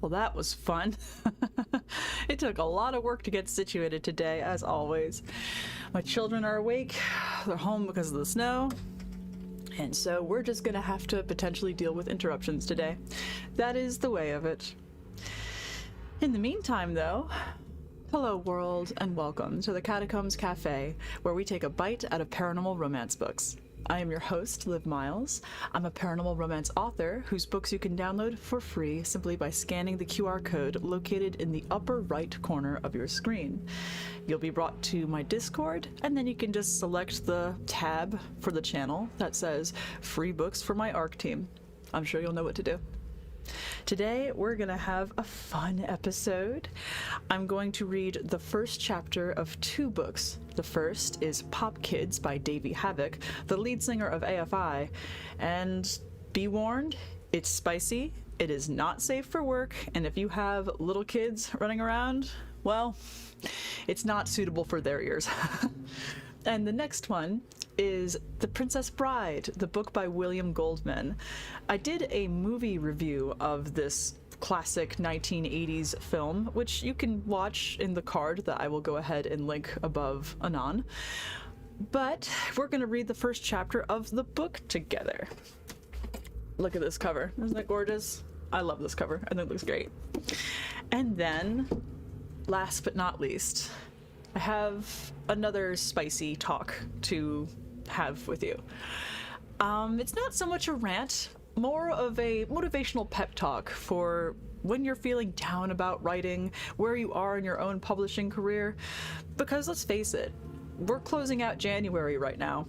Well, that was fun. It took a lot of work to get situated today, as always. My children are awake. They're home because of the snow. And so we're just gonna have to potentially deal with interruptions today. That is the way of it. In the meantime, though, hello world, and welcome to the Catacombs Café, where we take a bite out of paranormal romance books. I am your host, Liv Miles. I'm a paranormal romance author whose books you can download for free simply by scanning the QR code located in the upper right corner of your screen. You'll be brought to my Discord, and then you can just select the tab for the channel that says free books for my ARC team. I'm sure you'll know what to do. Today, we're gonna have a fun episode. I'm going to read the first chapter of two books. The first is Pop Kids by Davey Havok, the lead singer of AFI. And be warned, it's spicy, it is not safe for work, and if you have little kids running around, well, it's not suitable for their ears. And the next one is The Princess Bride, the book by William Goldman. I did a movie review of this classic 1980s film, which you can watch in the card that I will go ahead and link above anon. But we're going to read the first chapter of the book together. Look at this cover. Isn't that gorgeous? I love this cover. I think it looks great. And then, last but not least, I have another spicy talk to have with you. It's not so much a rant, more of a motivational pep talk for when you're feeling down about writing, where you are in your own publishing career. Because let's face it, we're closing out January right now,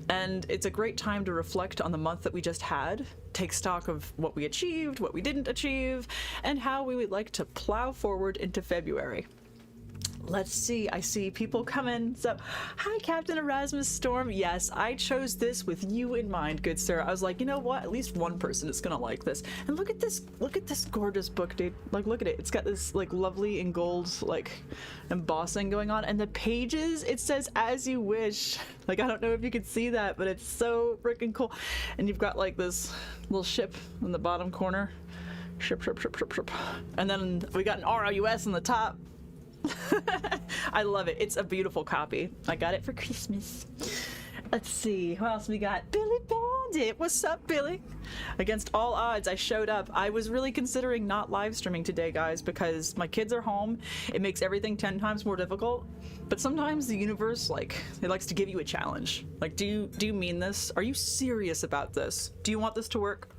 and it's a great time to reflect on the month that we just had, take stock of what we achieved, what we didn't achieve, and how we would like to plow forward into February. Let's see, I see people coming. So, hi, Captain Erasmus Storm. Yes, I chose this with you in mind, good sir. I was like, you know what? At least one person is gonna like this. And look at this gorgeous book, dude. Like, look at it. It's got this, like, lovely in gold, like, embossing going on. And the pages, it says, as you wish. Like, I don't know if you can see that, but it's so freaking cool. And you've got, like, this little ship in the bottom corner. Ship. And then we got an ROUS on the top. I love it. It's a beautiful copy. I got it for Christmas. Let's see. What else we got? Billy Bandit. What's up, Billy? Against all odds, I showed up. I was really considering not live streaming today, guys, because my kids are home. It makes everything 10 times more difficult. But sometimes the universe, like, it likes to give you a challenge. Like, do you mean this? Are you serious about this? Do you want this to work?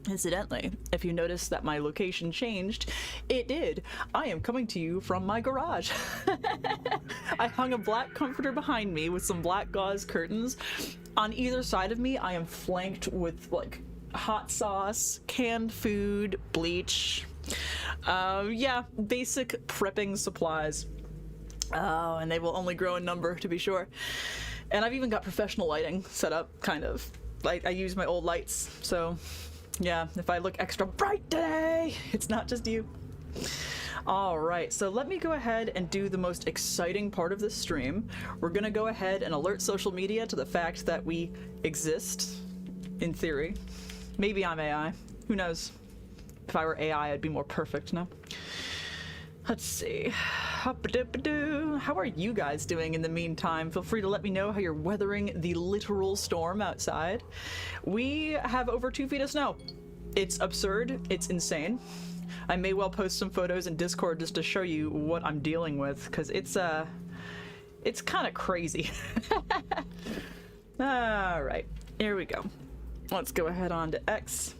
Incidentally, if you notice that my location changed, it did. I am coming to you from my garage. I hung a black comforter behind me with some black gauze curtains. On either side of me, I am flanked with, like, hot sauce, canned food, bleach. Yeah, basic prepping supplies. Oh, and they will only grow in number, to be sure. And I've even got professional lighting set up, kind of. Like, I use my old lights, so... yeah, if I look extra bright today, it's not just you. All right, so let me go ahead and do the most exciting part of this stream. We're gonna go ahead and alert social media to the fact that we exist, in theory. Maybe I'm AI, who knows? If I were AI, I'd be more perfect, no? Let's see. How are you guys doing in the meantime? Feel free to let me know how you're weathering the literal storm outside. We have over 2 feet of snow. It's absurd. It's insane. I may well post some photos in Discord just to show you what I'm dealing with, because it's kind of crazy. All right, here we go. Let's go ahead on to X.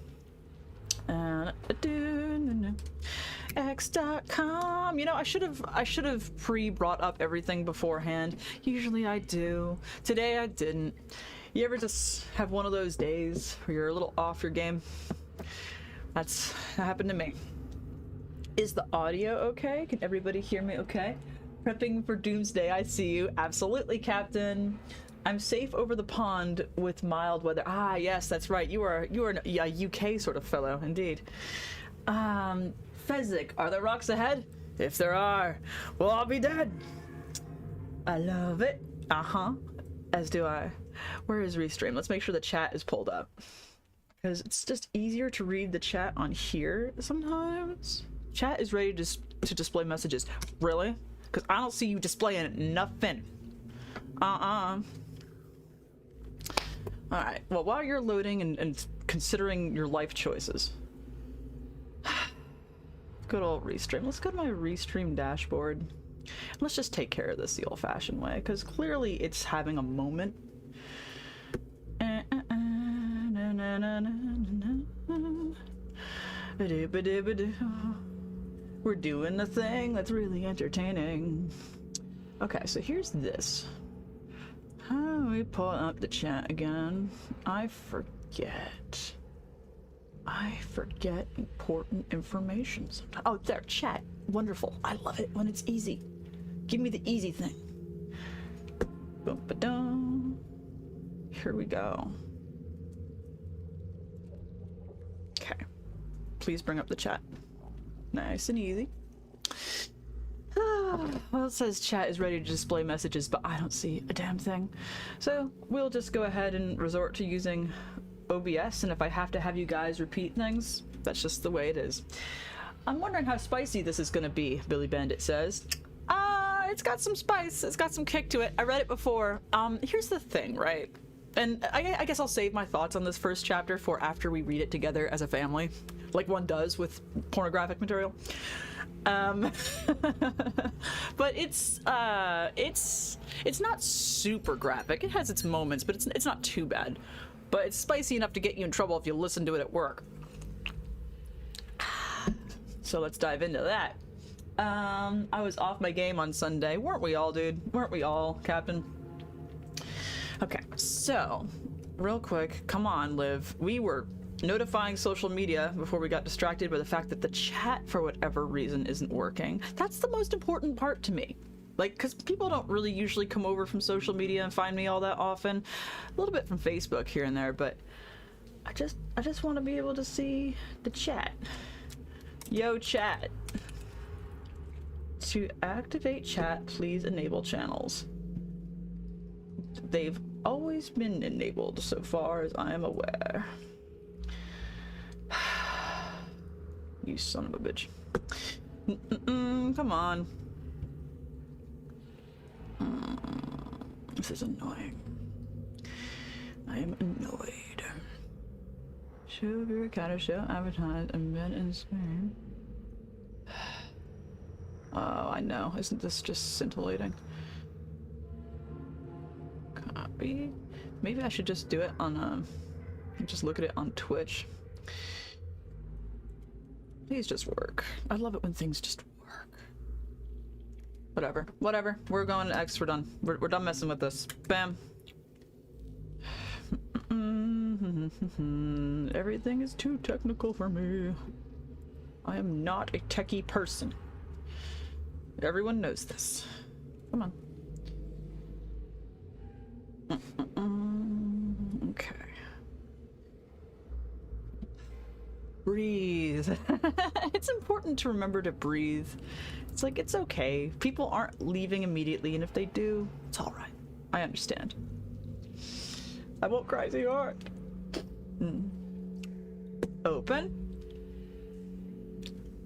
X.com. You know, I should have pre-brought up everything beforehand. Usually I do. Today I didn't. You ever just have one of those days where you're a little off your game? That happened to me. Is the audio okay? Can everybody hear me okay? Prepping for doomsday, I see you. Absolutely, Captain. I'm safe over the pond with mild weather. Ah, yes, that's right. You are a UK sort of fellow, indeed. Fezzik, are there rocks ahead? If there are, we'll all be dead. I love it. Uh-huh. As do I. Where is Restream? Let's make sure the chat is pulled up. because it's just easier to read the chat on here sometimes. Chat is ready to display messages. Really? Because I don't see you displaying nothing. Alright, well, while you're loading and considering your life choices, good old Restream. Let's go to my Restream dashboard. Let's just take care of this the old-fashioned way, because clearly it's having a moment. We're doing the thing that's really entertaining. Okay, so here's this. How do we pull up the chat again? I forget important information sometimes. Oh, there, chat. Wonderful. I love it when it's easy. Give me the easy thing. Boom, ba-dum. Here we go. Okay. Please bring up the chat. Nice and easy. Well, it says chat is ready to display messages, but I don't see a damn thing. So we'll just go ahead and resort to using OBS, and if I have to have you guys repeat things, that's just the way it is. I'm wondering how spicy this is going to be, Billy Bandit says. It's got some spice. It's got some kick to it. I read it before. Here's the thing, right? And I guess I'll save my thoughts on this first chapter for after we read it together as a family, like one does with pornographic material. But it's not super graphic. It has its moments, but it's not too bad. But it's spicy enough to get you in trouble if you listen to it at work. So let's dive into that. I was off my game on Sunday. Weren't we all, dude? Weren't we all, Captain? Okay, so real quick, come on, Liv. We were notifying social media before we got distracted by the fact that the chat, for whatever reason, isn't working. That's the most important part to me. Like, because people don't really usually come over from social media and find me all that often. A little bit from Facebook here and there, but I just want to be able to see the chat. Yo, chat. To activate chat, please enable channels. They've always been enabled so far as I am aware. You son of a bitch. Come on. This is annoying. I am annoyed. Show your kind of show, advertise, embed in screen. Oh, I know. Isn't this just scintillating? Copy. Maybe I should just do it on, just look at it on Twitch. Please just work. I love it when things just work. Whatever. Whatever. We're going to X. We're done. We're done messing with this. Bam. Everything is too technical for me. I am not a techie person. Everyone knows this. Come on. Okay. Breathe. It's important to remember to breathe. It's like, it's okay. People aren't leaving immediately, and if they do, it's all right. I understand. I won't cry so hard. Open.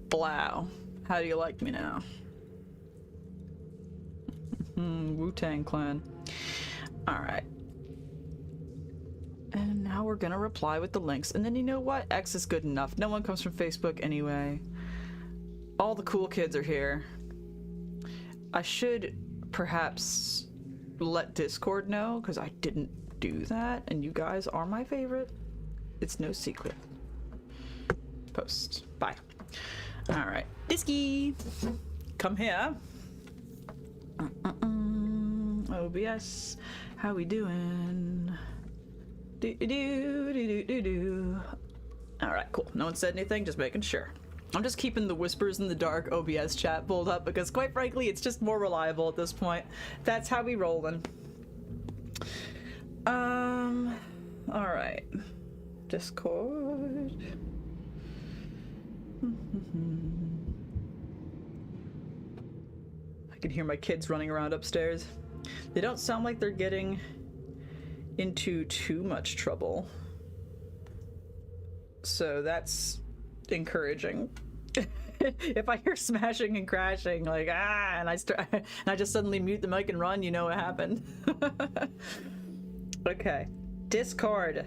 Blow. How do you like me now? Wu-Tang Clan. Alright. And now we're gonna reply with the links. And then you know what? X is good enough. No one comes from Facebook anyway. All the cool kids are here. I should perhaps let Discord know, because I didn't do that. And you guys are my favorite. It's no secret. Post. Bye. Alright. Disky! Come here. OBS, how we doing? Alright, cool. No one said anything, just making sure. I'm just keeping the whispers in the dark OBS chat pulled up because quite frankly, it's just more reliable at this point. That's how we rollin'. Alright. Discord. I can hear my kids running around upstairs. They don't sound like they're getting into too much trouble. So that's encouraging. If I hear smashing and crashing, like, and I just suddenly mute the mic and run, you know what happened. Okay. Discord.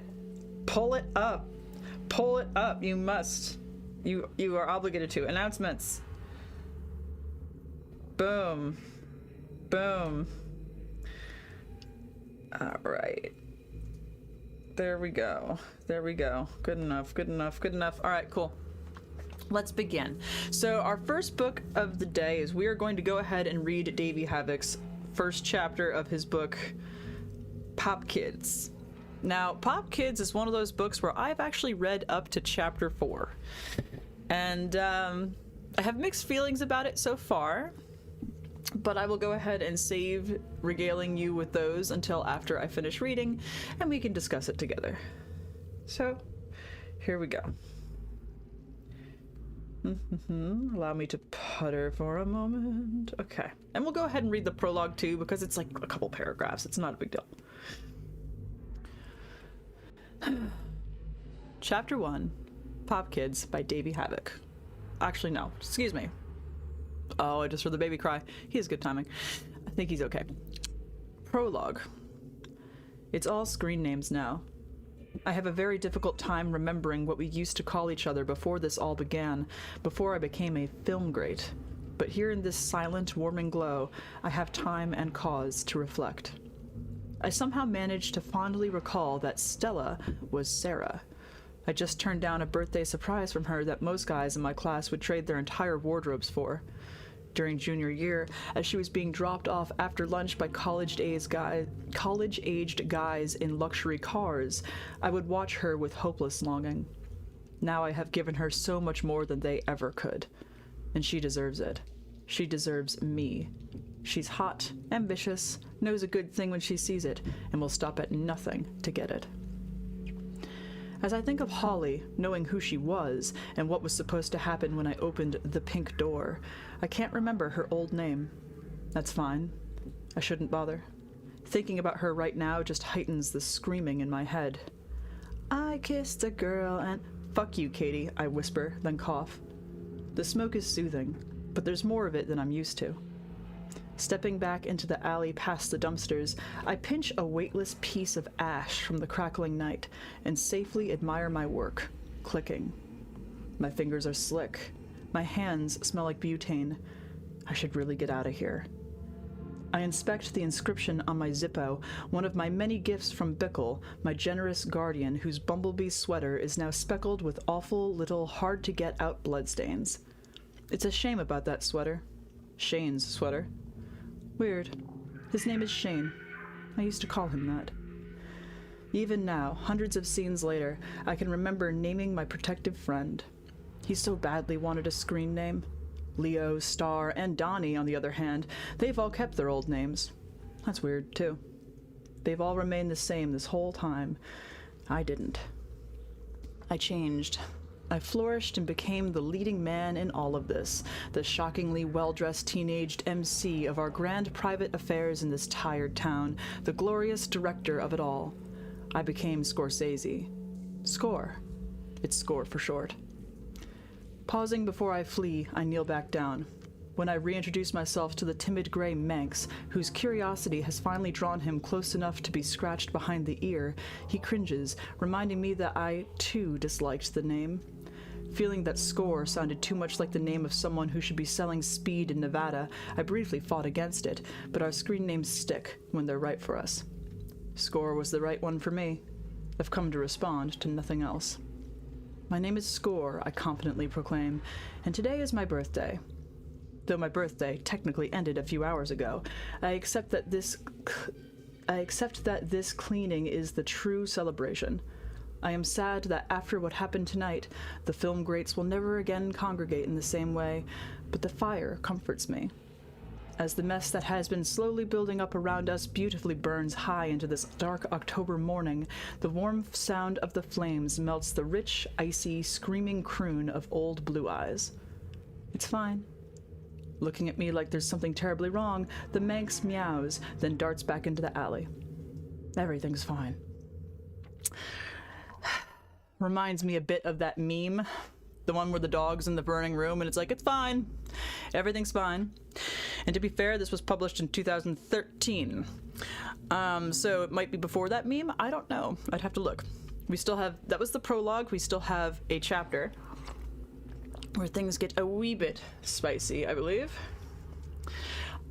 Pull it up. Pull it up. You must. You are obligated to. Announcements. Boom. Boom. All right. There we go. There we go. Good enough. Good enough. Good enough. All right, cool. Let's begin. So our first book of the day is we are going to go ahead and read Davey Havok's first chapter of his book, Pop Kids. Now, Pop Kids is one of those books where I've actually read up to chapter 4. And I have mixed feelings about it so far, but I will go ahead and save regaling you with those until after I finish reading, and we can discuss it together. So, here we go. Allow me to putter for a moment. Okay. And we'll go ahead and read the prologue too, because it's like a couple paragraphs. It's not a big deal. Chapter 1, Pop Kids by Davey Havok. Actually, no. Excuse me. Oh, I just heard the baby cry. He has good timing. I think he's okay. Prologue. It's all screen names now. I have a very difficult time remembering what we used to call each other before this all began, before I became a film great. But here in this silent, warming glow, I have time and cause to reflect. I somehow managed to fondly recall that Stella was Sarah. I just turned down a birthday surprise from her that most guys in my class would trade their entire wardrobes for. During junior year, as she was being dropped off after lunch by college-aged guys in luxury cars, I would watch her with hopeless longing. Now I have given her so much more than they ever could. And she deserves it. She deserves me. She's hot, ambitious, knows a good thing when she sees it, and will stop at nothing to get it. As I think of Holly, knowing who she was, and what was supposed to happen when I opened the pink door, I can't remember her old name. That's fine. I shouldn't bother. Thinking about her right now just heightens the screaming in my head. I kissed a girl and... Fuck you, Katie, I whisper, then cough. The smoke is soothing, but there's more of it than I'm used to. Stepping back into the alley past the dumpsters, I pinch a weightless piece of ash from the crackling night and safely admire my work, clicking. My fingers are slick. My hands smell like butane. I should really get out of here. I inspect the inscription on my Zippo, one of my many gifts from Bickle, my generous guardian whose bumblebee sweater is now speckled with awful little hard-to-get-out bloodstains. It's a shame about that sweater. Shane's sweater. Weird. His name is Shane. I used to call him that. Even now, hundreds of scenes later, I can remember naming my protective friend. He so badly wanted a screen name. Leo, Star, and Donnie, on the other hand, they've all kept their old names. That's weird, too. They've all remained the same this whole time. I didn't. I changed. I flourished and became the leading man in all of this, the shockingly well-dressed teenaged MC of our grand private affairs in this tired town, the glorious director of it all. I became Scorsese. Score. It's Score for short. Pausing before I flee, I kneel back down. When I reintroduce myself to the timid gray Manx, whose curiosity has finally drawn him close enough to be scratched behind the ear, he cringes, reminding me that I, too, disliked the name. Feeling that Score sounded too much like the name of someone who should be selling speed in Nevada, I briefly fought against it, but our screen names stick when they're right for us. Score was the right one for me. I've come to respond to nothing else. My name is Score, I confidently proclaim, and today is my birthday. Though my birthday technically ended a few hours ago, I accept that this cleaning is the true celebration. I am sad that after what happened tonight, the film greats will never again congregate in the same way, but the fire comforts me. As the mess that has been slowly building up around us beautifully burns high into this dark October morning, the warm sound of the flames melts the rich, icy, screaming croon of Old Blue Eyes. It's fine. Looking at me like there's something terribly wrong, the Manx meows, then darts back into the alley. Everything's fine. Reminds me a bit of that meme, the one where the dog's in the burning room and it's like, it's fine, everything's fine. And to be fair, this was published in 2013. So it might be before that meme. I don't know. I'd have to look. We still have, that was the prologue. We still have a chapter where things get a wee bit spicy, I believe.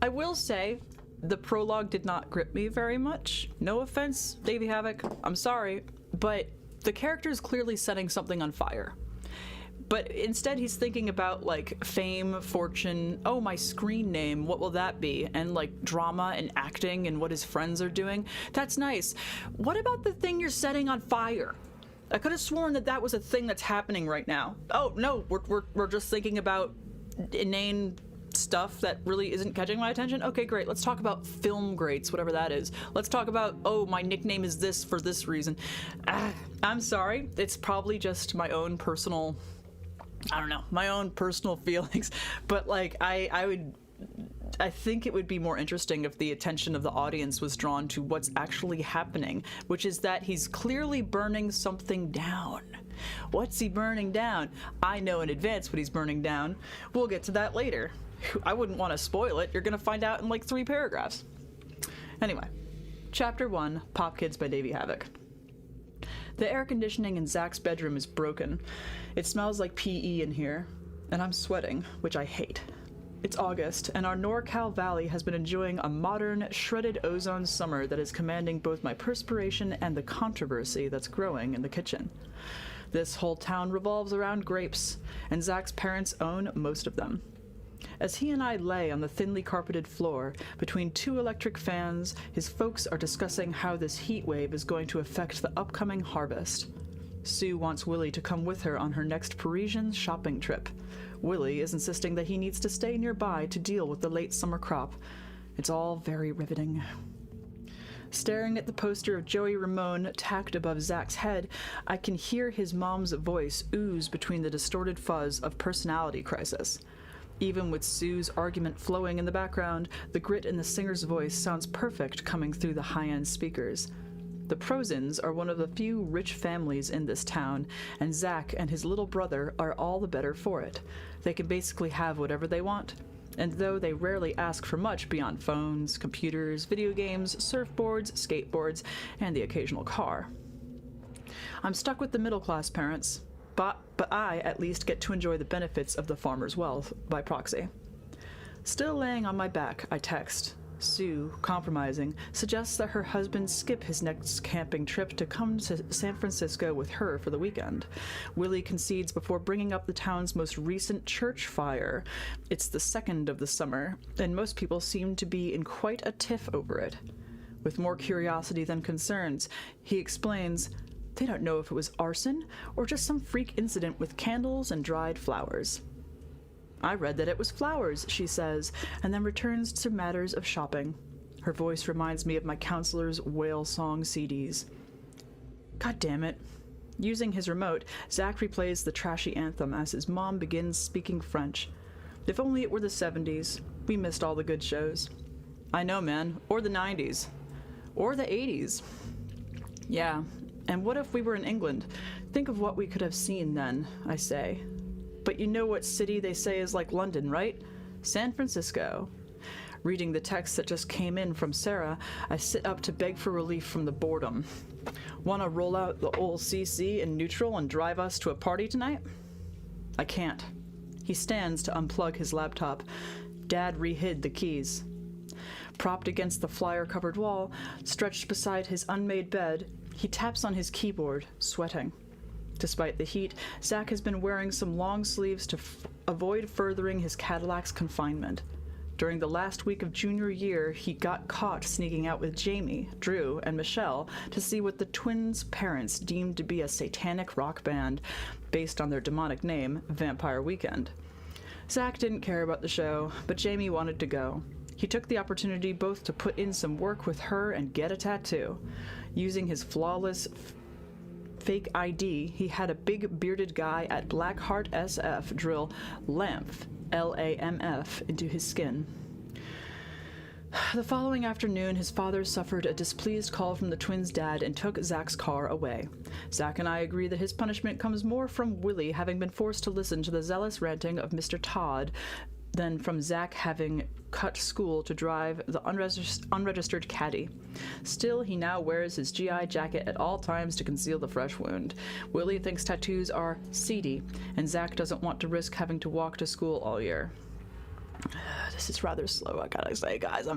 I will say the prologue did not grip me very much. No offense, Davey Havok. I'm sorry, but the character is clearly setting something on fire. But instead he's thinking about like fame, fortune, oh, my screen name, what will that be? And like drama and acting and what his friends are doing. That's nice. What about the thing you're setting on fire? I could have sworn that that was a thing that's happening right now. Oh, no, we're just thinking about inane stuff that really isn't catching my attention. Okay, great. Let's talk about film greats, whatever that is. Let's talk about, oh, my nickname is this for this reason. I'm sorry. It's probably just my own personal... I don't know, my own personal feelings, but like I think it would be more interesting if the attention of the audience was drawn to what's actually happening, which is that he's clearly burning something down. What's he burning down? I know in advance what he's burning down. We'll get to that later. I wouldn't want to spoil it. You're going to find out in like 3 paragraphs. Anyway, Chapter 1, Pop Kids by Davey Havok. The air conditioning in Zach's bedroom is broken. It smells like PE in here, and I'm sweating, which I hate. It's August, and our NorCal Valley has been enjoying a modern, shredded ozone summer that is commanding both my perspiration and the controversy that's growing in the kitchen. This whole town revolves around grapes, and Zach's parents own most of them. As he and I lay on the thinly carpeted floor, between 2 electric fans, his folks are discussing how this heat wave is going to affect the upcoming harvest. Sue wants Willie to come with her on her next Parisian shopping trip. Willie is insisting that he needs to stay nearby to deal with the late summer crop. It's all very riveting. Staring at the poster of Joey Ramone tacked above Zach's head, I can hear his mom's voice ooze between the distorted fuzz of personality crisis. Even with Sue's argument flowing in the background, the grit in the singer's voice sounds perfect coming through the high-end speakers. The Prozins are one of the few rich families in this town, and Zach and his little brother are all the better for it. They can basically have whatever they want. And though they rarely ask for much beyond phones, computers, video games, surfboards, skateboards, and the occasional car. I'm stuck with the middle-class parents, but I at least get to enjoy the benefits of the farmer's wealth by proxy. Still laying on my back, I text. Sue, compromising, suggests that her husband skip his next camping trip to come to San Francisco with her for the weekend. Willie concedes before bringing up the town's most recent church fire. It's the 2nd of the summer, and most people seem to be in quite a tiff over it. With more curiosity than concerns, he explains, they don't know if it was arson or just some freak incident with candles and dried flowers. I read that it was flowers, she says, and then returns to matters of shopping. Her voice reminds me of my counselor's whale song CDs. God damn it. Using his remote, Zach replays the trashy anthem as his mom begins speaking French. If only it were the 70s. We missed all the good shows. I know, man. Or the 90s. Or the 80s. Yeah. And what if we were in England? Think of what we could have seen then, I say. But you know what city they say is like London, right? San Francisco. Reading the text that just came in from Sarah, I sit up to beg for relief from the boredom. Want to roll out the old CC in neutral and drive us to a party tonight? I can't. He stands to unplug his laptop. Dad rehid the keys. Propped against the flyer-covered wall, stretched beside his unmade bed, he taps on his keyboard, sweating. Despite the heat, Zach has been wearing some long sleeves to avoid furthering his Cadillac's confinement. During the last week of junior year, he got caught sneaking out with Jamie, Drew, and Michelle to see what the twins' parents deemed to be a satanic rock band based on their demonic name, Vampire Weekend. Zach didn't care about the show, but Jamie wanted to go. He took the opportunity both to put in some work with her and get a tattoo. Using his flawless fake ID, he had a big bearded guy at Blackheart SF drill LAMF, L-A-M-F, into his skin. The following afternoon, his father suffered a displeased call from the twins' dad and took Zach's car away. Zach and I agree that his punishment comes more from Willie having been forced to listen to the zealous ranting of Mr. Todd than from Zach having cut school to drive the unregistered caddy. Still, he now wears his GI jacket at all times to conceal the fresh wound. Willie thinks tattoos are seedy, and Zach doesn't want to risk having to walk to school all year. This is rather slow, I gotta say, guys.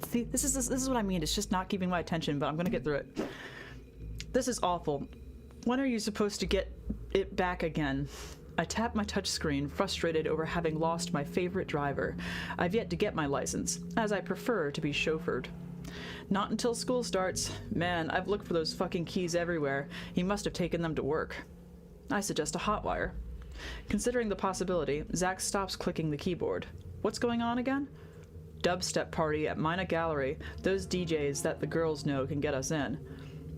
See, this is what I mean. It's just not keeping my attention, but I'm gonna get through it. This is awful. When are you supposed to get it back again? I tap my touchscreen, frustrated over having lost my favorite driver. I've yet to get my license, as I prefer to be chauffeured. Not until school starts. Man, I've looked for those fucking keys everywhere. He must have taken them to work. I suggest a hotwire. Considering the possibility, Zach stops clicking the keyboard. What's going on again? Dubstep party at Mina Gallery. Those DJs that the girls know can get us in.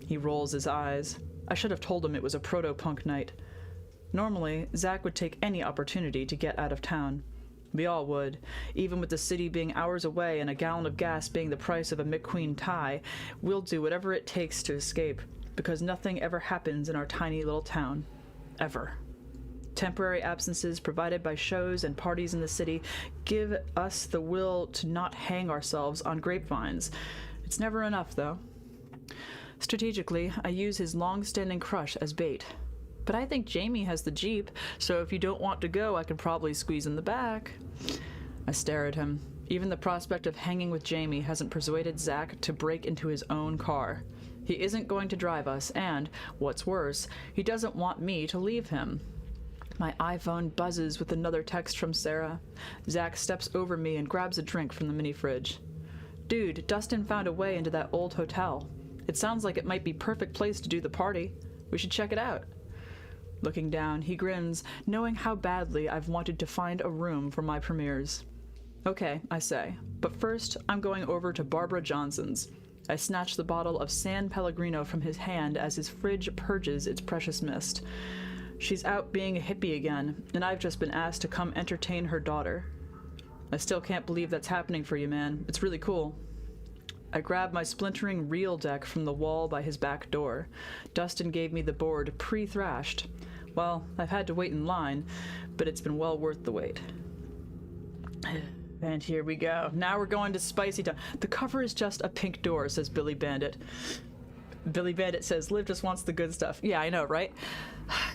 He rolls his eyes. I should have told him it was a proto-punk night. Normally, Zach would take any opportunity to get out of town. We all would. Even with the city being hours away and a gallon of gas being the price of a McQueen tie, we'll do whatever it takes to escape, because nothing ever happens in our tiny little town. Ever. Temporary absences provided by shows and parties in the city give us the will to not hang ourselves on grapevines. It's never enough, though. Strategically, I use his long-standing crush as bait. But I think Jamie has the Jeep, so if you don't want to go, I can probably squeeze in the back. I stare at him. Even the prospect of hanging with Jamie hasn't persuaded Zach to break into his own car. He isn't going to drive us, and, what's worse, he doesn't want me to leave him. My iPhone buzzes with another text from Sarah. Zach steps over me and grabs a drink from the mini fridge. Dude, Dustin found a way into that old hotel. It sounds like it might be perfect place to do the party. We should check it out. Looking down, he grins, knowing how badly I've wanted to find a room for my premieres. Okay, I say, but first I'm going over to Barbara Johnson's. I snatch the bottle of San Pellegrino from his hand as his fridge purges its precious mist. She's out being a hippie again, and I've just been asked to come entertain her daughter. I still can't believe that's happening for you, man. It's really cool. I grab my splintering reel deck from the wall by his back door. Dustin gave me the board pre-thrashed. Well, I've had to wait in line, but it's been well worth the wait. And here we go. Now we're going to Spicy Town. The cover is just a pink door, says Billy Bandit. Billy Bandit says, Liv just wants the good stuff. Yeah, I know, right?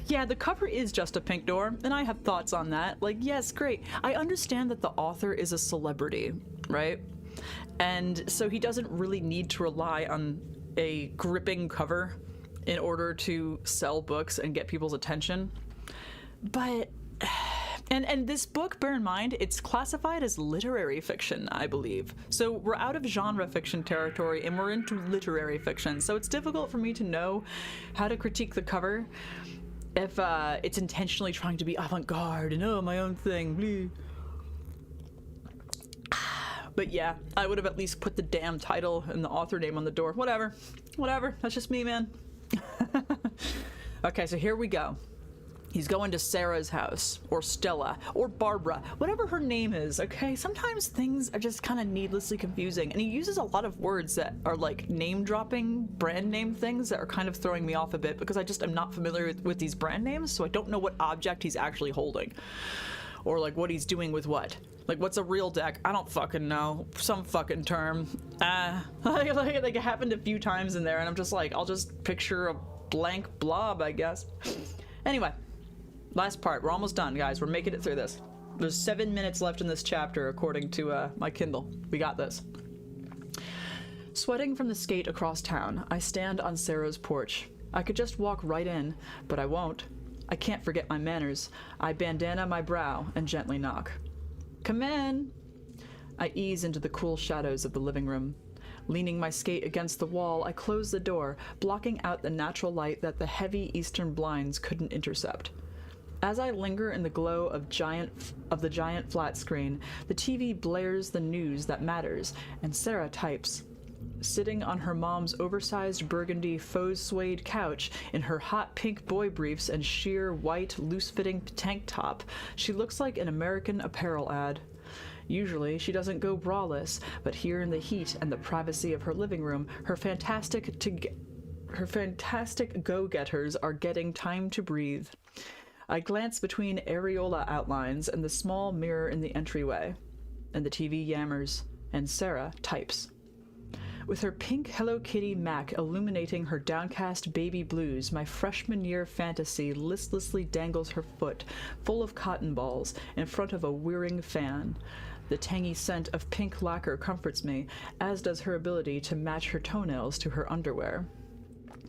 Yeah, the cover is just a pink door, and I have thoughts on that. Like, yes, great. I understand that the author is a celebrity, right? And so he doesn't really need to rely on a gripping cover in order to sell books and get people's attention. But, and this book, bear in mind, it's classified as literary fiction, I believe. So we're out of genre fiction territory and we're into literary fiction. So it's difficult for me to know how to critique the cover if it's intentionally trying to be avant-garde and, oh, my own thing, blah. But yeah, I would have at least put the damn title and the author name on the door. Whatever. That's just me, man. Okay, so here we go. He's going to Sarah's house, or Stella, or Barbara, whatever her name is, okay? Sometimes things are just kind of needlessly confusing, and he uses a lot of words that are like name-dropping, brand name things that are kind of throwing me off a bit because I just am not familiar with these brand names, so I don't know what object he's actually holding. Or like what he's doing with what. Like, what's a real deck? I don't fucking know. Some fucking term. Like it happened a few times in there, and I'm just like, I'll just picture a blank blob, I guess. Anyway, last part. We're almost done, guys. We're making it through this. There's 7 minutes left in this chapter, according to my Kindle. We got this. Sweating from the skate across town, I stand on Sarah's porch. I could just walk right in, but I won't. I can't forget my manners. I bandana my brow and gently knock. Come in! I ease into the cool shadows of the living room. Leaning my skate against the wall, I close the door, blocking out the natural light that the heavy eastern blinds couldn't intercept. As I linger in the glow of the giant flat screen, the TV blares the news that matters, and Sarah types. Sitting on her mom's oversized burgundy faux suede couch in her hot pink boy briefs and sheer white loose-fitting tank top, she looks like an American Apparel ad. Usually, she doesn't go braless, but here in the heat and the privacy of her living room, her fantastic go-getters are getting time to breathe. I glance between areola outlines and the small mirror in the entryway, and the TV yammers, and Sarah types. With her pink Hello Kitty Mac illuminating her downcast baby blues, my freshman year fantasy listlessly dangles her foot, full of cotton balls, in front of a whirring fan. The tangy scent of pink lacquer comforts me, as does her ability to match her toenails to her underwear.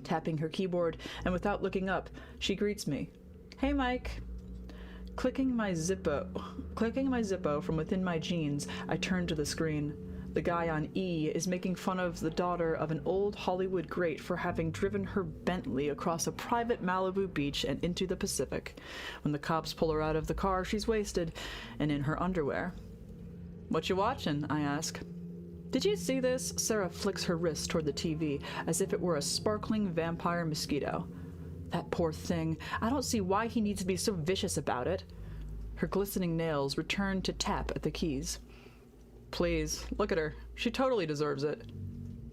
Tapping her keyboard, and without looking up, she greets me. "Hey, Mike." Clicking my Zippo from within my jeans, I turn to the screen. The guy on E is making fun of the daughter of an old Hollywood great for having driven her Bentley across a private Malibu beach and into the Pacific. When the cops pull her out of the car, she's wasted and in her underwear. "What you watching?" I ask. "Did you see this?" Sarah flicks her wrist toward the TV, as if it were a sparkling vampire mosquito. "That poor thing. I don't see why he needs to be so vicious about it." Her glistening nails return to tap at the keys. "Please, look at her. She totally deserves it."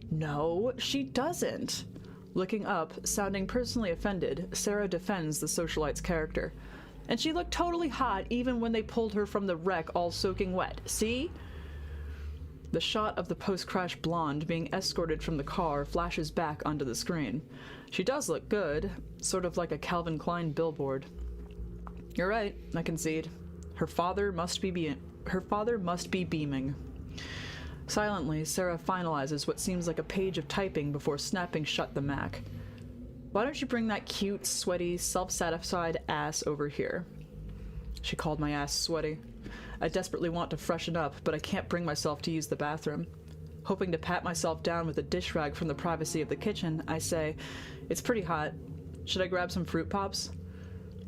"No, she doesn't." Looking up, sounding personally offended, Sarah defends the socialite's character. "And she looked totally hot even when they pulled her from the wreck all soaking wet. See?" The shot of the post-crash blonde being escorted from the car flashes back onto the screen. She does look good, sort of like a Calvin Klein billboard. "You're right," I concede. Her father must be beaming. Silently, Sarah finalizes what seems like a page of typing before snapping shut the Mac. "Why don't you bring that cute, sweaty, self-satisfied ass over here?" She called my ass sweaty. I desperately want to freshen up, but I can't bring myself to use the bathroom. Hoping to pat myself down with a dish rag from the privacy of the kitchen, I say, "It's pretty hot. Should I grab some fruit pops?"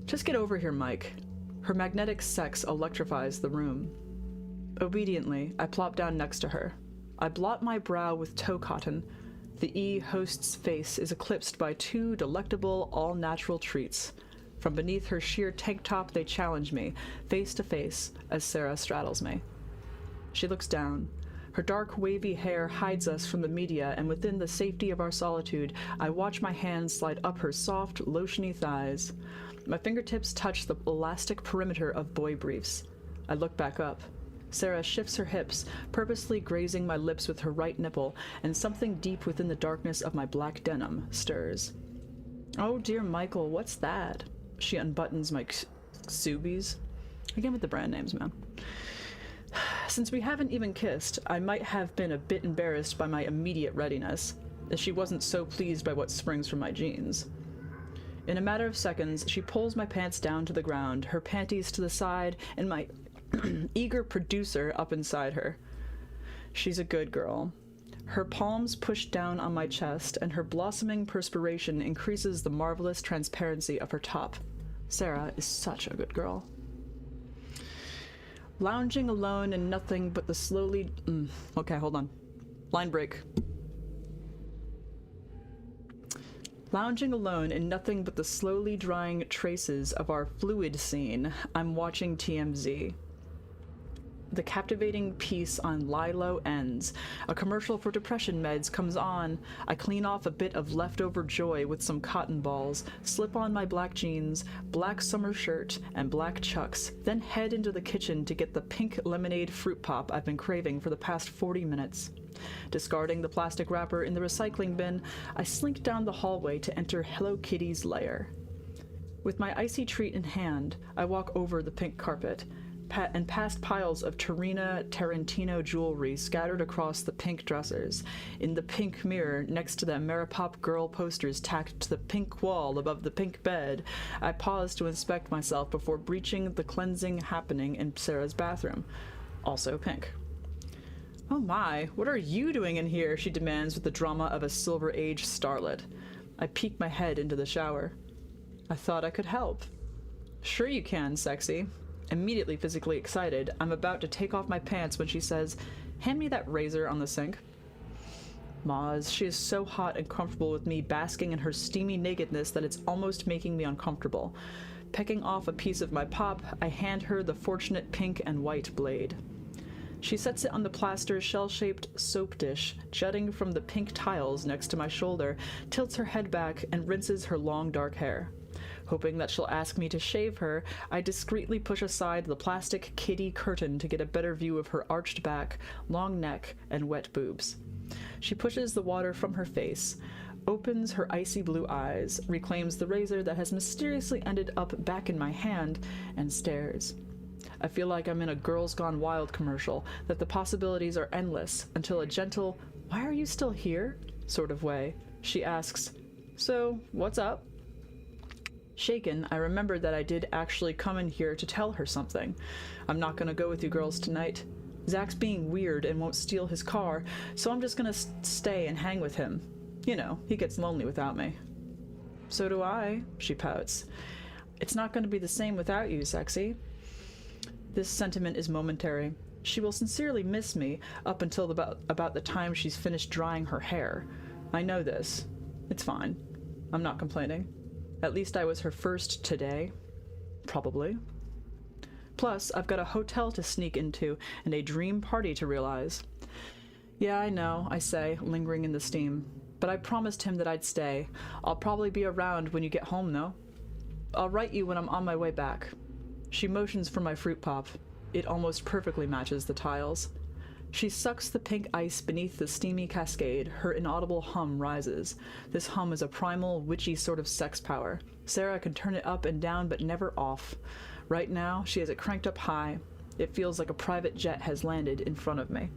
"Just get over here, Mike." Her magnetic sex electrifies the room. Obediently, I plop down next to her. I blot my brow with toe cotton. The E host's face is eclipsed by two delectable, all-natural treats. From beneath her sheer tank top, they challenge me, face to face, as Sarah straddles me. She looks down. Her dark, wavy hair hides us from the media, and within the safety of our solitude, I watch my hands slide up her soft, lotiony thighs. My fingertips touch the elastic perimeter of boy briefs. I look back up. Sarah shifts her hips, purposely grazing my lips with her right nipple, and something deep within the darkness of my black denim stirs. "Oh, dear Michael, what's that?" She unbuttons my Subies. Again with the brand names, man. Since we haven't even kissed, I might have been a bit embarrassed by my immediate readiness, as she wasn't so pleased by what springs from my jeans. In a matter of seconds, she pulls my pants down to the ground, her panties to the side, and my eager producer up inside her. She's a good girl. Her palms push down on my chest, and her blossoming perspiration increases the marvelous transparency of her top. Sarah is such a good girl. Lounging alone in nothing but the slowly... Okay, hold on. Line break. Lounging alone in nothing but the slowly drying traces of our fluid scene, I'm watching TMZ. The captivating piece on Lilo ends. A commercial for depression meds comes on. I clean off a bit of leftover joy with some cotton balls, slip on my black jeans, black summer shirt, and black chucks, then head into the kitchen to get the pink lemonade fruit pop I've been craving for the past 40 minutes. Discarding the plastic wrapper in the recycling bin, I slink down the hallway to enter Hello Kitty's lair. With my icy treat in hand, I walk over the pink carpet, and past piles of Tarantino jewelry scattered across the pink dressers. In the pink mirror next to the Maripop girl posters tacked to the pink wall above the pink bed, I pause to inspect myself before breaching the cleansing happening in Sarah's bathroom, also pink. "Oh my, what are you doing in here?" she demands with the drama of a Silver Age starlet. I peek my head into the shower. "I thought I could help." "Sure you can, sexy." Immediately physically excited, I'm about to take off my pants when she says, "Hand me that razor on the sink." Moz, she is so hot and comfortable with me basking in her steamy nakedness that it's almost making me uncomfortable. Pecking off a piece of my pop, I hand her the fortunate pink and white blade. She sets it on the plaster shell-shaped soap dish jutting from the pink tiles next to my shoulder, tilts her head back, and rinses her long dark hair. Hoping that she'll ask me to shave her, I discreetly push aside the plastic kitty curtain to get a better view of her arched back, long neck, and wet boobs. She pushes the water from her face, opens her icy blue eyes, reclaims the razor that has mysteriously ended up back in my hand, and stares. I feel like I'm in a Girls Gone Wild commercial, that the possibilities are endless, until a gentle, "Why are you still here?" sort of way, she asks, "So, what's up?" Shaken, I remember that I did actually come in here to tell her something. I'm not gonna go with you girls tonight. Zach's being weird and won't steal his car, so I'm just gonna stay and hang with him. You know, he gets lonely without me. So do I, she pouts. It's not gonna be the same without you, sexy. This sentiment is momentary. She will sincerely miss me up until about the time she's finished drying her hair. I know this. It's fine. I'm not complaining. At least I was her first today. Probably. Plus, I've got a hotel to sneak into and a dream party to realize. Yeah, I know, I say, lingering in the steam. But I promised him that I'd stay. I'll probably be around when you get home, though. I'll write you when I'm on my way back. She motions for my fruit pop. It almost perfectly matches the tiles. She sucks the pink ice beneath the steamy cascade. Her inaudible hum rises. This hum is a primal, witchy sort of sex power. Sarah can turn it up and down, but never off. Right now, she has it cranked up high. It feels like a private jet has landed in front of me.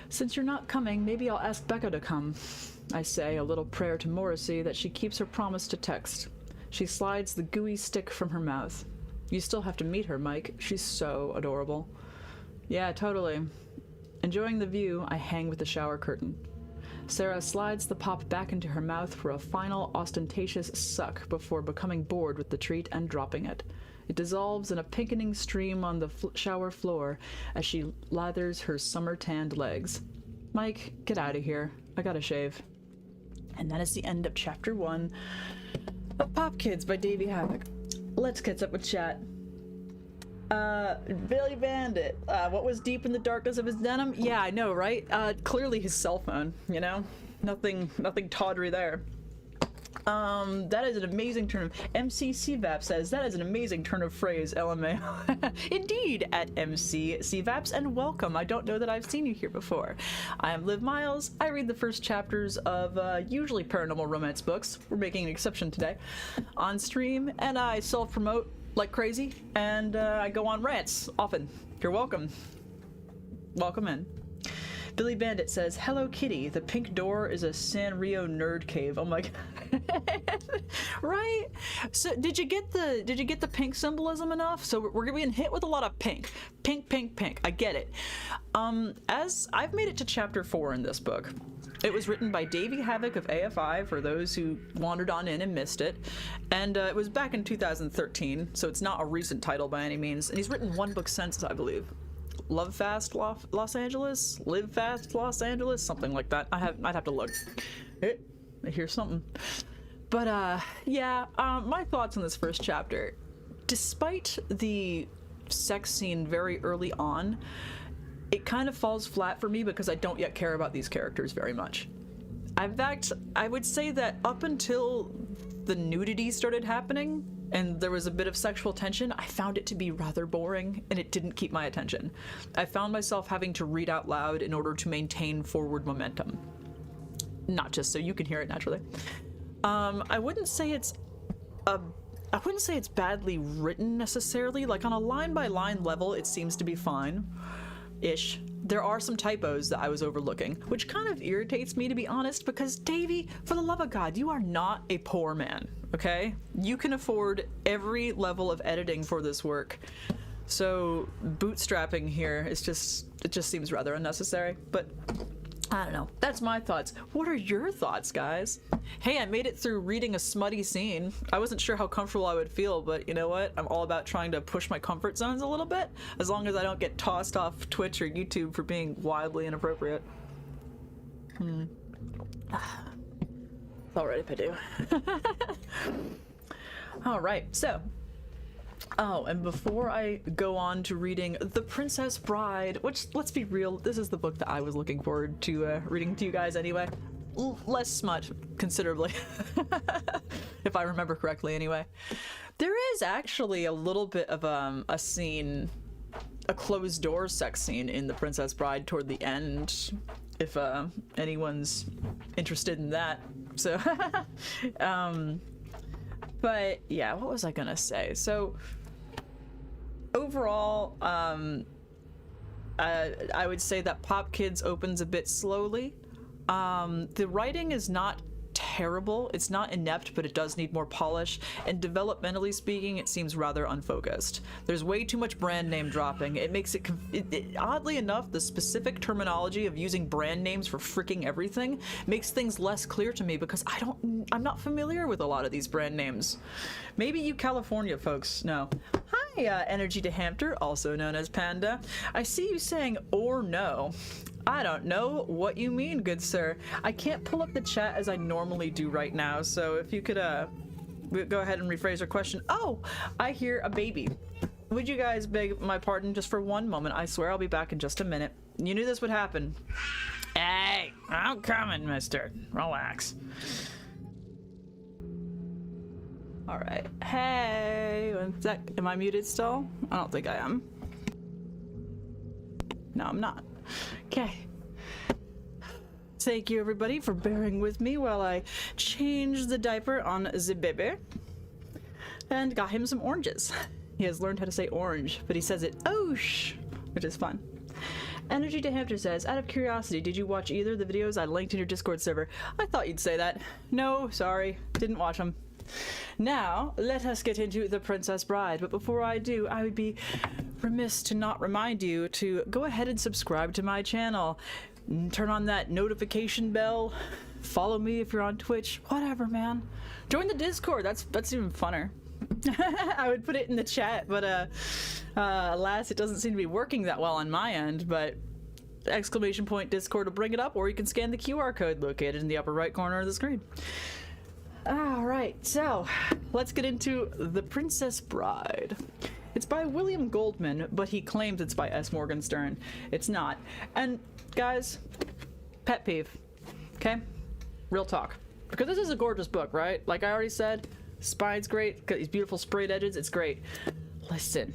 Since you're not coming, maybe I'll ask Becca to come. I say, a little prayer to Morrissey that she keeps her promise to text. She slides the gooey stick from her mouth. You still have to meet her, Mike. She's so adorable. Yeah, totally. Enjoying the view, I hang with the shower curtain. Sarah slides the pop back into her mouth for a final ostentatious suck before becoming bored with the treat and dropping it. It dissolves in a pinkening stream on the shower floor as she lathers her summer-tanned legs. Mike, get out of here. I gotta shave. And that is the end of Chapter 1 of Pop Kids by Davey Havok. Let's catch up with chat. Billy Bandit, what was deep in the darkness of his denim? Yeah, I know, right? Clearly his cell phone, you know? Nothing tawdry there. That is an amazing turn of... MC CVAP says, that is an amazing turn of phrase, LMAO. Indeed, at MC CVAPs, and welcome. I don't know that I've seen you here before. I am Liv Miles. I read the first chapters of usually paranormal romance books. We're making an exception today. On stream, and I self-promote like crazy, and I go on rants often. You're welcome. Welcome in. Billy Bandit says, "Hello Kitty, the pink door is a Sanrio nerd cave." Oh my god. Right? So did you get the pink symbolism enough? So we're being hit with a lot of pink. Pink. I get it. As I've made it to chapter 4 in this book. It was written by Davey Havok of AFI, for those who wandered on in and missed it. And it was back in 2013, so it's not a recent title by any means. And he's written one book since, I believe. Love Fast Los Angeles? Live Fast Los Angeles? Something like that. I'd have to look. I hear something. But yeah, my thoughts on this first chapter. Despite the sex scene very early on, it kind of falls flat for me because I don't yet care about these characters very much. In fact, I would say that up until the nudity started happening and there was a bit of sexual tension, I found it to be rather boring and it didn't keep my attention. I found myself having to read out loud in order to maintain forward momentum. Not just so you can hear it naturally. I wouldn't say it's badly written necessarily. Like on a line-by-line level, it seems to be fine. Ish. There are some typos that I was overlooking, which kind of irritates me, to be honest, because Davey, for the love of God, you are not a poor man, okay? You can afford every level of editing for this work. So bootstrapping here is it just seems rather unnecessary, but I don't know. That's my thoughts. What are your thoughts, guys? Hey, I made it through reading a smutty scene. I wasn't sure how comfortable I would feel, but you know what? I'm all about trying to push my comfort zones a little bit, as long as I don't get tossed off Twitch or YouTube for being wildly inappropriate. All right if I do. All right, so Oh, and before I go on to reading The Princess Bride, which, let's be real, this is the book that I was looking forward to reading to you guys anyway. Less smut, considerably. If I remember correctly anyway. There is actually a little bit of a scene, a closed door sex scene in The Princess Bride toward the end, if anyone's interested in that. So, but yeah, what was I gonna say? So, overall, I would say that Pop Kids opens a bit slowly. The writing is not terrible. It's not inept, but it does need more polish. And developmentally speaking, it seems rather unfocused. There's way too much brand name dropping. It makes it, oddly enough, the specific terminology of using brand names for freaking everything makes things less clear to me because I'm not familiar with a lot of these brand names. Maybe you California folks know. Hi, Energy to Hamter, also known as Panda. I see you saying or no. I don't know what you mean, good sir. I can't pull up the chat as I normally do right now, so if you could go ahead and rephrase your question. Oh, I hear a baby. Would you guys beg my pardon just for one moment? I swear I'll be back in just a minute. You knew this would happen. Hey, I'm coming, mister. Relax. All right. Hey, one sec. Am I muted still? I don't think I am. No, I'm not. Okay. Thank you, everybody, for bearing with me while I change the diaper on the baby. And got him some oranges. He has learned how to say orange, but he says it oosh, which is fun. Energy to Hamster says, out of curiosity, did you watch either of the videos I linked in your Discord server? I thought you'd say that. No, sorry, didn't watch them. Now, let us get into The Princess Bride, but before I do, I would be remiss to not remind you to go ahead and subscribe to my channel. Turn on that notification bell. Follow me if you're on Twitch. Whatever, man. Join the Discord. That's even funner. I would put it in the chat, but alas, it doesn't seem to be working that well on my end, but exclamation point Discord will bring it up, or you can scan the QR code located in the upper right corner of the screen. Alright, so let's get into The Princess Bride. It's by William Goldman, but he claims it's by S. Morgenstern. It's not. And guys, pet peeve, okay? Real talk. Because this is a gorgeous book, right? Like I already said, spine's great, got these beautiful sprayed edges, it's great. Listen,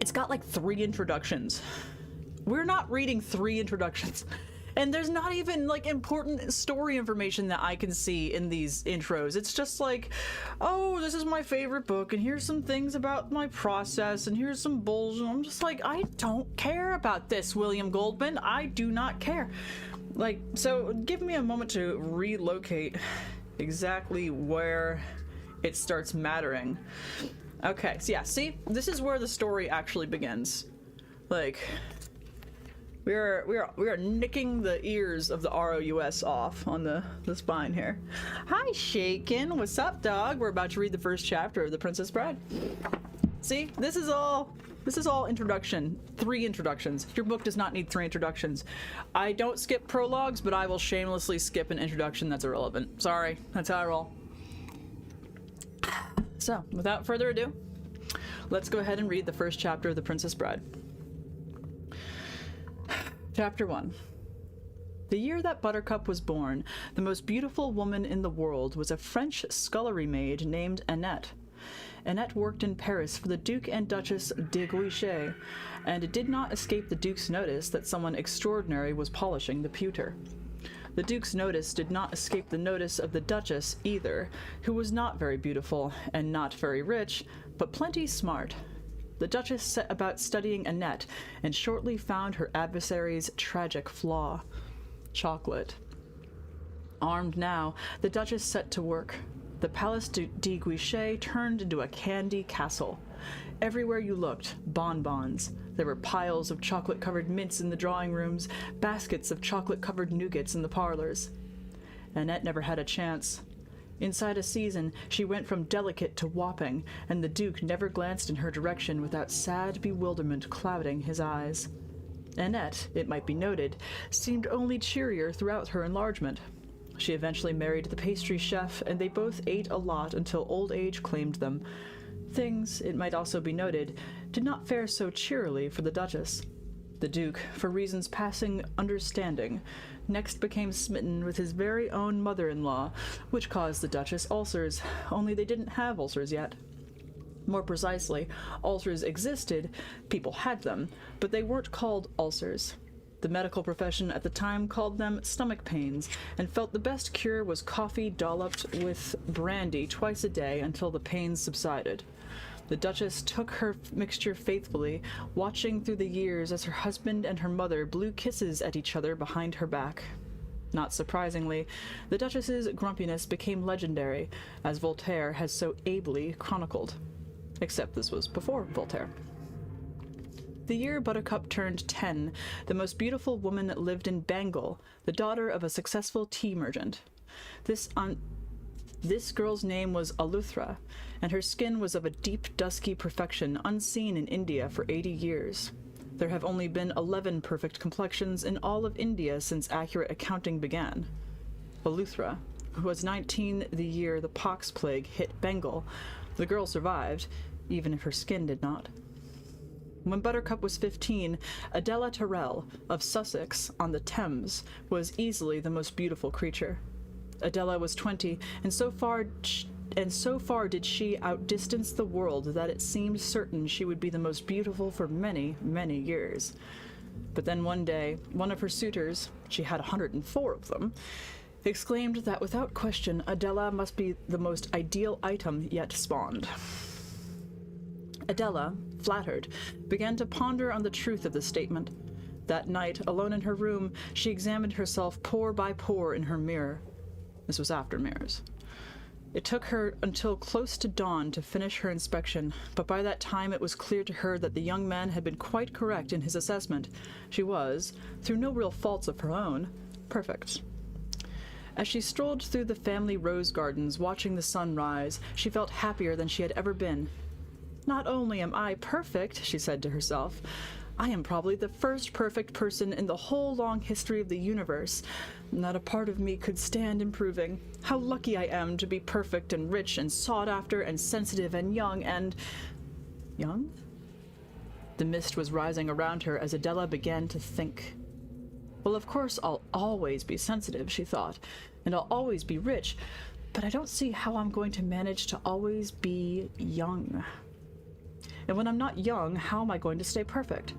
it's got like 3 introductions. We're not reading 3 introductions. And there's not even like important story information that I can see in these intros. It's just like, oh, this is my favorite book, and here's some things about my process, and here's some bullshit. I'm just like, I don't care about this, William Goldman. I do not care. Like, so give me a moment to relocate exactly where it starts mattering. Okay, so yeah, see, this is where the story actually begins. Like, we are nicking the ears of the ROUS off on the spine here. Hi, Shaken. What's up, dog? We're about to read the first chapter of The Princess Bride. See, this is all introduction. 3 introductions. Your book does not need 3 introductions. I don't skip prologues, but I will shamelessly skip an introduction that's irrelevant. Sorry, that's how I roll. So, without further ado, let's go ahead and read the first chapter of The Princess Bride. Chapter 1. The year that Buttercup was born, the most beautiful woman in the world was a French scullery maid named Annette. Annette worked in Paris for the Duke and Duchess de Guiche, and it did not escape the Duke's notice that someone extraordinary was polishing the pewter. The Duke's notice did not escape the notice of the Duchess either, who was not very beautiful and not very rich, but plenty smart. The Duchess set about studying Annette, and shortly found her adversary's tragic flaw: chocolate. Armed now, the Duchess set to work. The Palace de Guiche turned into a candy castle. Everywhere you looked, bonbons. There were piles of chocolate-covered mints in the drawing rooms, baskets of chocolate-covered nougats in the parlors. Annette never had a chance. Inside a season, she went from delicate to whopping, and the Duke never glanced in her direction without sad bewilderment clouding his eyes. Annette, it might be noted, seemed only cheerier throughout her enlargement. She eventually married the pastry chef, and they both ate a lot until old age claimed them. Things, it might also be noted, did not fare so cheerily for the Duchess. The Duke, for reasons passing understanding, next became smitten with his very own mother-in-law, which caused the Duchess ulcers, only they didn't have ulcers yet. More precisely, ulcers existed, people had them, but they weren't called ulcers. The medical profession at the time called them stomach pains, and felt the best cure was coffee dolloped with brandy twice a day until the pains subsided. The Duchess took her mixture faithfully, watching through the years as her husband and her mother blew kisses at each other behind her back. Not surprisingly, the Duchess's grumpiness became legendary, as Voltaire has so ably chronicled. Except this was before Voltaire. The year Buttercup turned 10, the most beautiful woman lived in Bengal, the daughter of a successful tea merchant. This girl's name was Aluthra, and her skin was of a deep, dusky perfection unseen in India for 80 years. There have only been 11 perfect complexions in all of India since accurate accounting began. Aluthra, who was 19 the year the pox plague hit Bengal, the girl survived, even if her skin did not. When Buttercup was 15, Adela Tyrrell, of Sussex on the Thames, was easily the most beautiful creature. Adela was 20, and so far did she outdistance the world that it seemed certain she would be the most beautiful for many, many years. But then one day, one of her suitors, she had 104 of them, exclaimed that without question Adela must be the most ideal item yet spawned. Adela, flattered, began to ponder on the truth of the statement. That night, alone in her room, she examined herself pore by pore in her mirror. This was after mirrors. It took her until close to dawn to finish her inspection, but by that time it was clear to her that the young man had been quite correct in his assessment. She was, through no real faults of her own, perfect. As she strolled through the family rose gardens watching the sun rise, she felt happier than she had ever been. Not only am I perfect, she said to herself, I am probably the first perfect person in the whole long history of the universe. Not a part of me could stand improving. How lucky I am to be perfect and rich and sought after and sensitive and young and... Young? The mist was rising around her as Adela began to think. Well, of course I'll always be sensitive, she thought, and I'll always be rich, but I don't see how I'm going to manage to always be young. And when I'm not young, how am I going to stay perfect?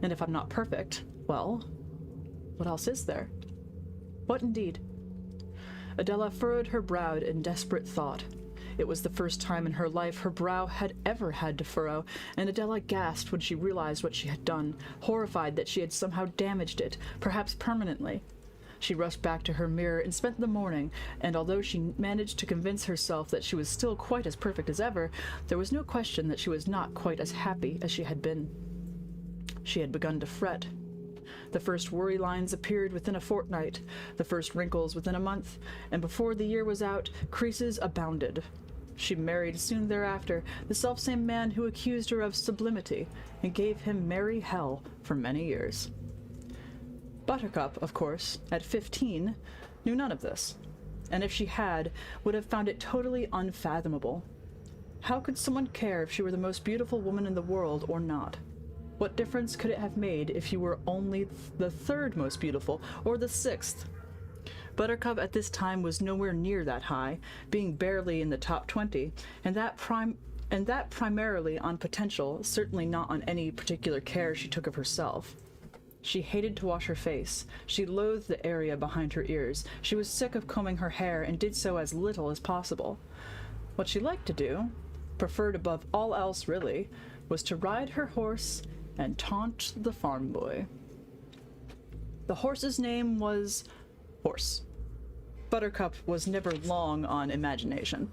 And if I'm not perfect, well, what else is there? What indeed? Adela furrowed her brow in desperate thought. It was the first time in her life her brow had ever had to furrow, and Adela gasped when she realized what she had done, horrified that she had somehow damaged it, perhaps permanently. She rushed back to her mirror and spent the morning, and although she managed to convince herself that she was still quite as perfect as ever, there was no question that she was not quite as happy as she had been. She had begun to fret. The first worry lines appeared within a fortnight, the first wrinkles within a month, and before the year was out, creases abounded. She married soon thereafter the selfsame man who accused her of sublimity, and gave him merry hell for many years. Buttercup, of course, at 15, knew none of this, and if she had, would have found it totally unfathomable. How could someone care if she were the most beautiful woman in the world or not? What difference could it have made if you were only the third most beautiful, or the sixth? Buttercup at this time was nowhere near that high, being barely in the top 20, and that primarily on potential, certainly not on any particular care she took of herself. She hated to wash her face. She loathed the area behind her ears. She was sick of combing her hair and did so as little as possible. What she liked to do, preferred above all else really, was to ride her horse and taunt the farm boy. The horse's name was Horse. Buttercup was never long on imagination,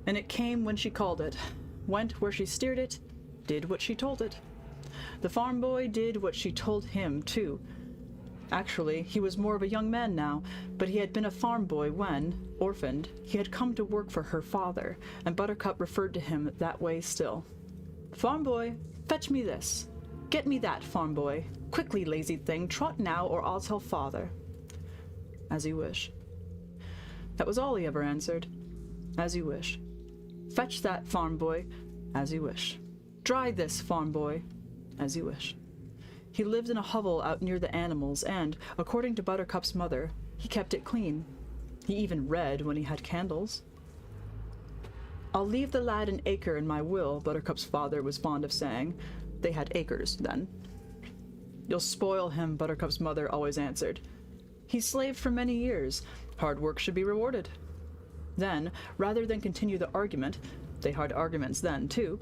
and it came when she called it, went where she steered it, did what she told it. The farm boy did what she told him, too. Actually, he was more of a young man now, but he had been a farm boy when, orphaned, he had come to work for her father, and Buttercup referred to him that way still. Farm boy, fetch me this. Get me that, farm boy. Quickly, lazy thing, trot now, or I'll tell father. As you wish. That was all he ever answered. As you wish. Fetch that, farm boy. As you wish. Dry this, farm boy. As you wish. He lived in a hovel out near the animals, and, according to Buttercup's mother, he kept it clean. He even read when he had candles. I'll leave the lad an acre in my will, Buttercup's father was fond of saying. They had acres, then. You'll spoil him, Buttercup's mother always answered. He slaved for many years. Hard work should be rewarded. Then, rather than continue the argument, they had arguments then, too,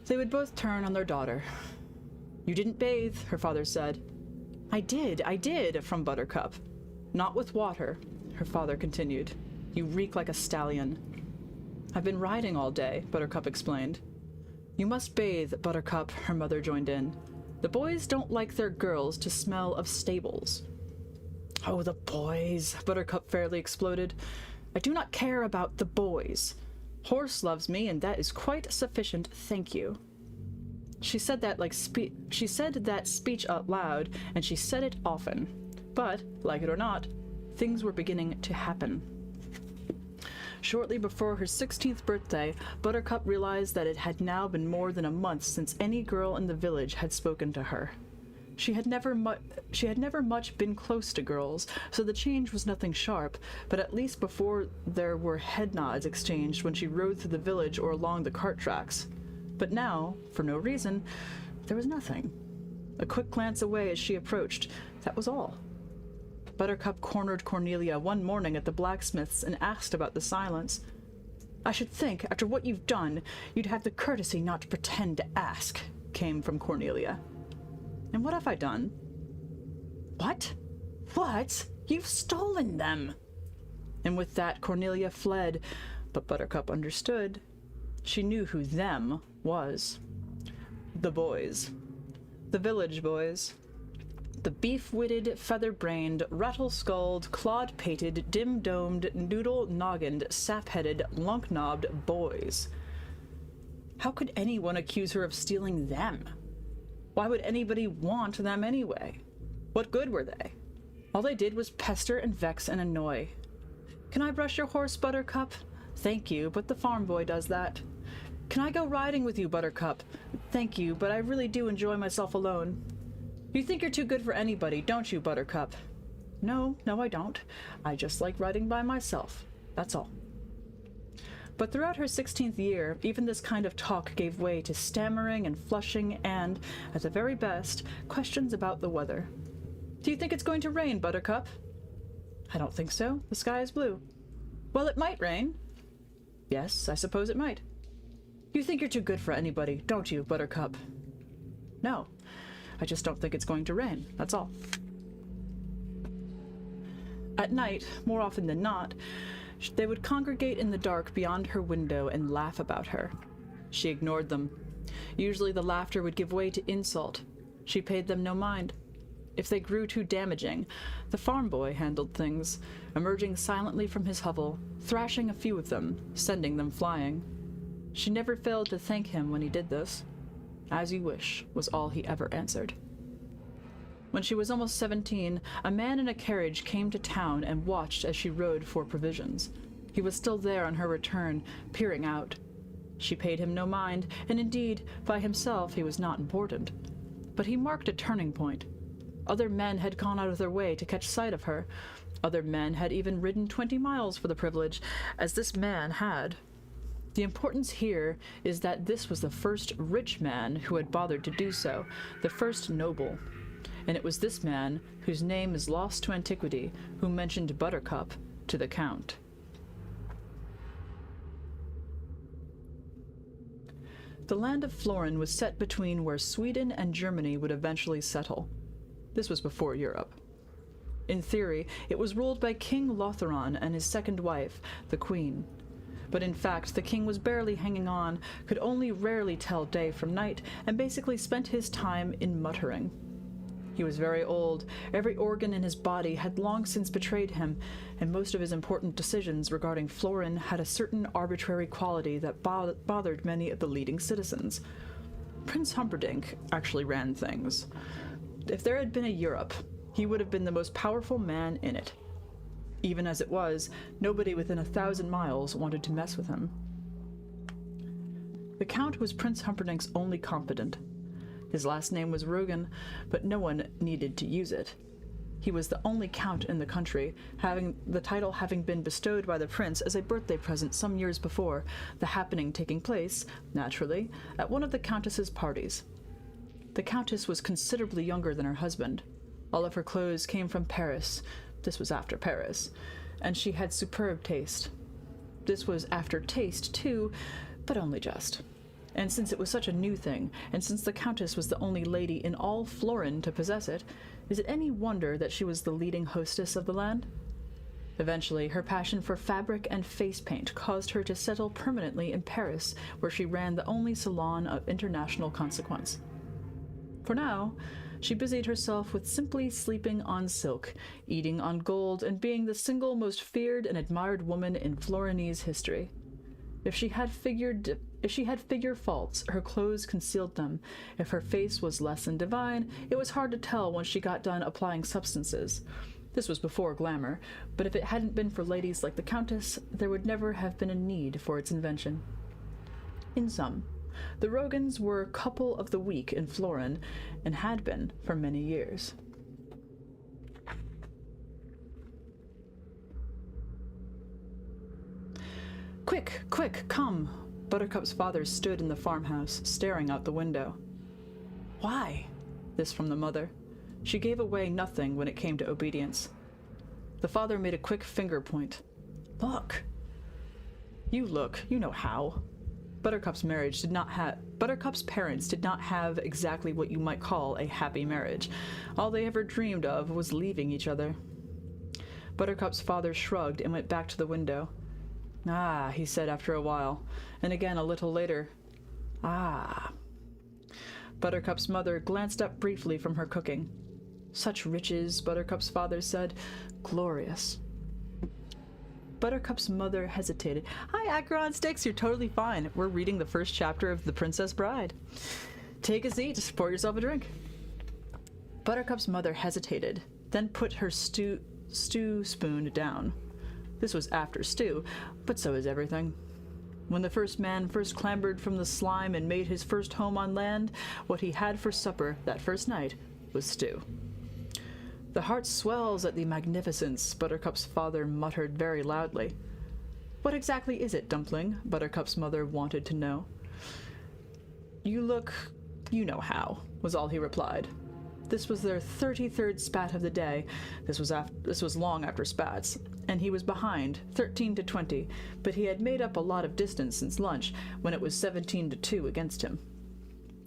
they would both turn on their daughter. You didn't bathe, her father said. I did, from Buttercup. Not with water, her father continued. You reek like a stallion. I've been riding all day, Buttercup explained. You must bathe, Buttercup, her mother joined in. The boys don't like their girls to smell of stables. Oh, the boys, Buttercup fairly exploded. I do not care about the boys. Horse loves me, and that is quite sufficient, thank you. She said that speech out loud, and she said it often. But, like it or not, things were beginning to happen. Shortly before her 16th birthday, Buttercup realized that it had now been more than a month since any girl in the village had spoken to her. She had never much been close to girls, so the change was nothing sharp, but at least before there were head nods exchanged when she rode through the village or along the cart tracks. But now, for no reason, there was nothing. A quick glance away as she approached, that was all. Buttercup cornered Cornelia one morning at the blacksmith's and asked about the silence. I should think, after what you've done, you'd have the courtesy not to pretend to ask, came from Cornelia. And what have I done? What? What? You've stolen them! And with that, Cornelia fled, but Buttercup understood. She knew who them was. The boys. The village boys. The beef-witted, feather-brained, rattle-skulled, clawed-pated, dim-domed, noodle-noggined, sap-headed, lunk-knobbed boys. How could anyone accuse her of stealing them? Why would anybody want them anyway? What good were they? All they did was pester and vex and annoy. Can I brush your horse, Buttercup? Thank you, but the farm boy does that. Can I go riding with you, Buttercup? Thank you, but I really do enjoy myself alone. You think you're too good for anybody, don't you, Buttercup? No, I don't. I just like riding by myself. That's all. But throughout her 16th year, even this kind of talk gave way to stammering and flushing and, at the very best, questions about the weather. Do you think it's going to rain, Buttercup? I don't think so. The sky is blue. Well, it might rain. Yes, I suppose it might. You think you're too good for anybody, don't you, Buttercup? No, I just don't think it's going to rain, that's all. At night, more often than not, they would congregate in the dark beyond her window and laugh about her. She ignored them. Usually the laughter would give way to insult. She paid them no mind. If they grew too damaging, the farm boy handled things, emerging silently from his hovel, thrashing a few of them, sending them flying. She never failed to thank him when he did this. As you wish, was all he ever answered. When she was almost 17, a man in a carriage came to town and watched as she rode for provisions. He was still there on her return, peering out. She paid him no mind, and indeed, by himself he was not important. But he marked a turning point. Other men had gone out of their way to catch sight of her. Other men had even ridden 20 miles for the privilege, as this man had. The importance here is that this was the first rich man who had bothered to do so, the first noble. And it was this man, whose name is lost to antiquity, who mentioned Buttercup to the Count. The land of Florin was set between where Sweden and Germany would eventually settle. This was before Europe. In theory, it was ruled by King Lothar and his second wife, the Queen. But in fact, the king was barely hanging on, could only rarely tell day from night, and basically spent his time in muttering. He was very old, every organ in his body had long since betrayed him, and most of his important decisions regarding Florin had a certain arbitrary quality that bothered many of the leading citizens. Prince Humperdinck actually ran things. If there had been a Europe, he would have been the most powerful man in it. Even as it was, nobody within 1,000 miles wanted to mess with him. The Count was Prince Humperdinck's only confidant. His last name was Rogan, but no one needed to use it. He was the only count in the country, having the title having been bestowed by the prince as a birthday present some years before, the happening taking place, naturally, at one of the countess's parties. The countess was considerably younger than her husband. All of her clothes came from Paris. This was after Paris. And she had superb taste. This was after taste, too, but only just. And since it was such a new thing, and since the countess was the only lady in all Florin to possess it, is it any wonder that she was the leading hostess of the land? Eventually, her passion for fabric and face paint caused her to settle permanently in Paris, where she ran the only salon of international consequence. For now, she busied herself with simply sleeping on silk, eating on gold, and being the single most feared and admired woman in Florinese history. If she had figure faults, her clothes concealed them. If her face was less than divine, it was hard to tell when she got done applying substances. This was before glamour, but if it hadn't been for ladies like the Countess, there would never have been a need for its invention. In sum, the Rogans were couple of the week in Florin, and had been for many years. Quick, quick, come! Buttercup's father stood in the farmhouse, staring out the window. Why? This from the mother. She gave away nothing when it came to obedience. The father made a quick finger point. Look. You look, you know how. Buttercup's parents did not have exactly what you might call a happy marriage. All they ever dreamed of was leaving each other. Buttercup's father shrugged and went back to the window. Ah, he said after a while, and again a little later. Ah. Buttercup's mother glanced up briefly from her cooking. Such riches, Buttercup's father said. Glorious. Buttercup's mother hesitated. Hi, Acheron Sticks, you're totally fine. We're reading the first chapter of The Princess Bride. Take a seat, pour yourself a drink. Buttercup's mother hesitated, then put her stew spoon down. This was after stew, but so is everything. When the first man first clambered from the slime and made his first home on land, what he had for supper that first night was stew. The heart swells at the magnificence, Buttercup's father muttered very loudly. What exactly is it, Dumpling? Buttercup's mother wanted to know. You know how, was all he replied. This was their 33rd spat of the day. This was long after spats, and he was behind, 13 to 20, but he had made up a lot of distance since lunch, when it was 17 to 2 against him.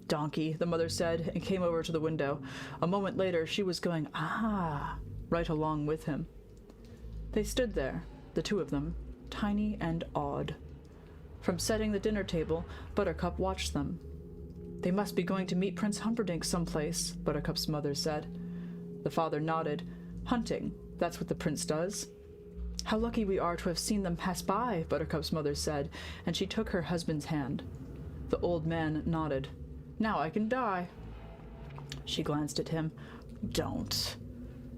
Donkey, the mother said, and came over to the window. A moment later, she was going, ah, right along with him. They stood there, the two of them, tiny and awed. From setting the dinner table, Buttercup watched them. They must be going to meet Prince Humperdinck someplace, Buttercup's mother said. The father nodded. Hunting, that's what the prince does. How lucky we are to have seen them pass by, Buttercup's mother said, and she took her husband's hand. The old man nodded. Now I can die. She glanced at him. Don't.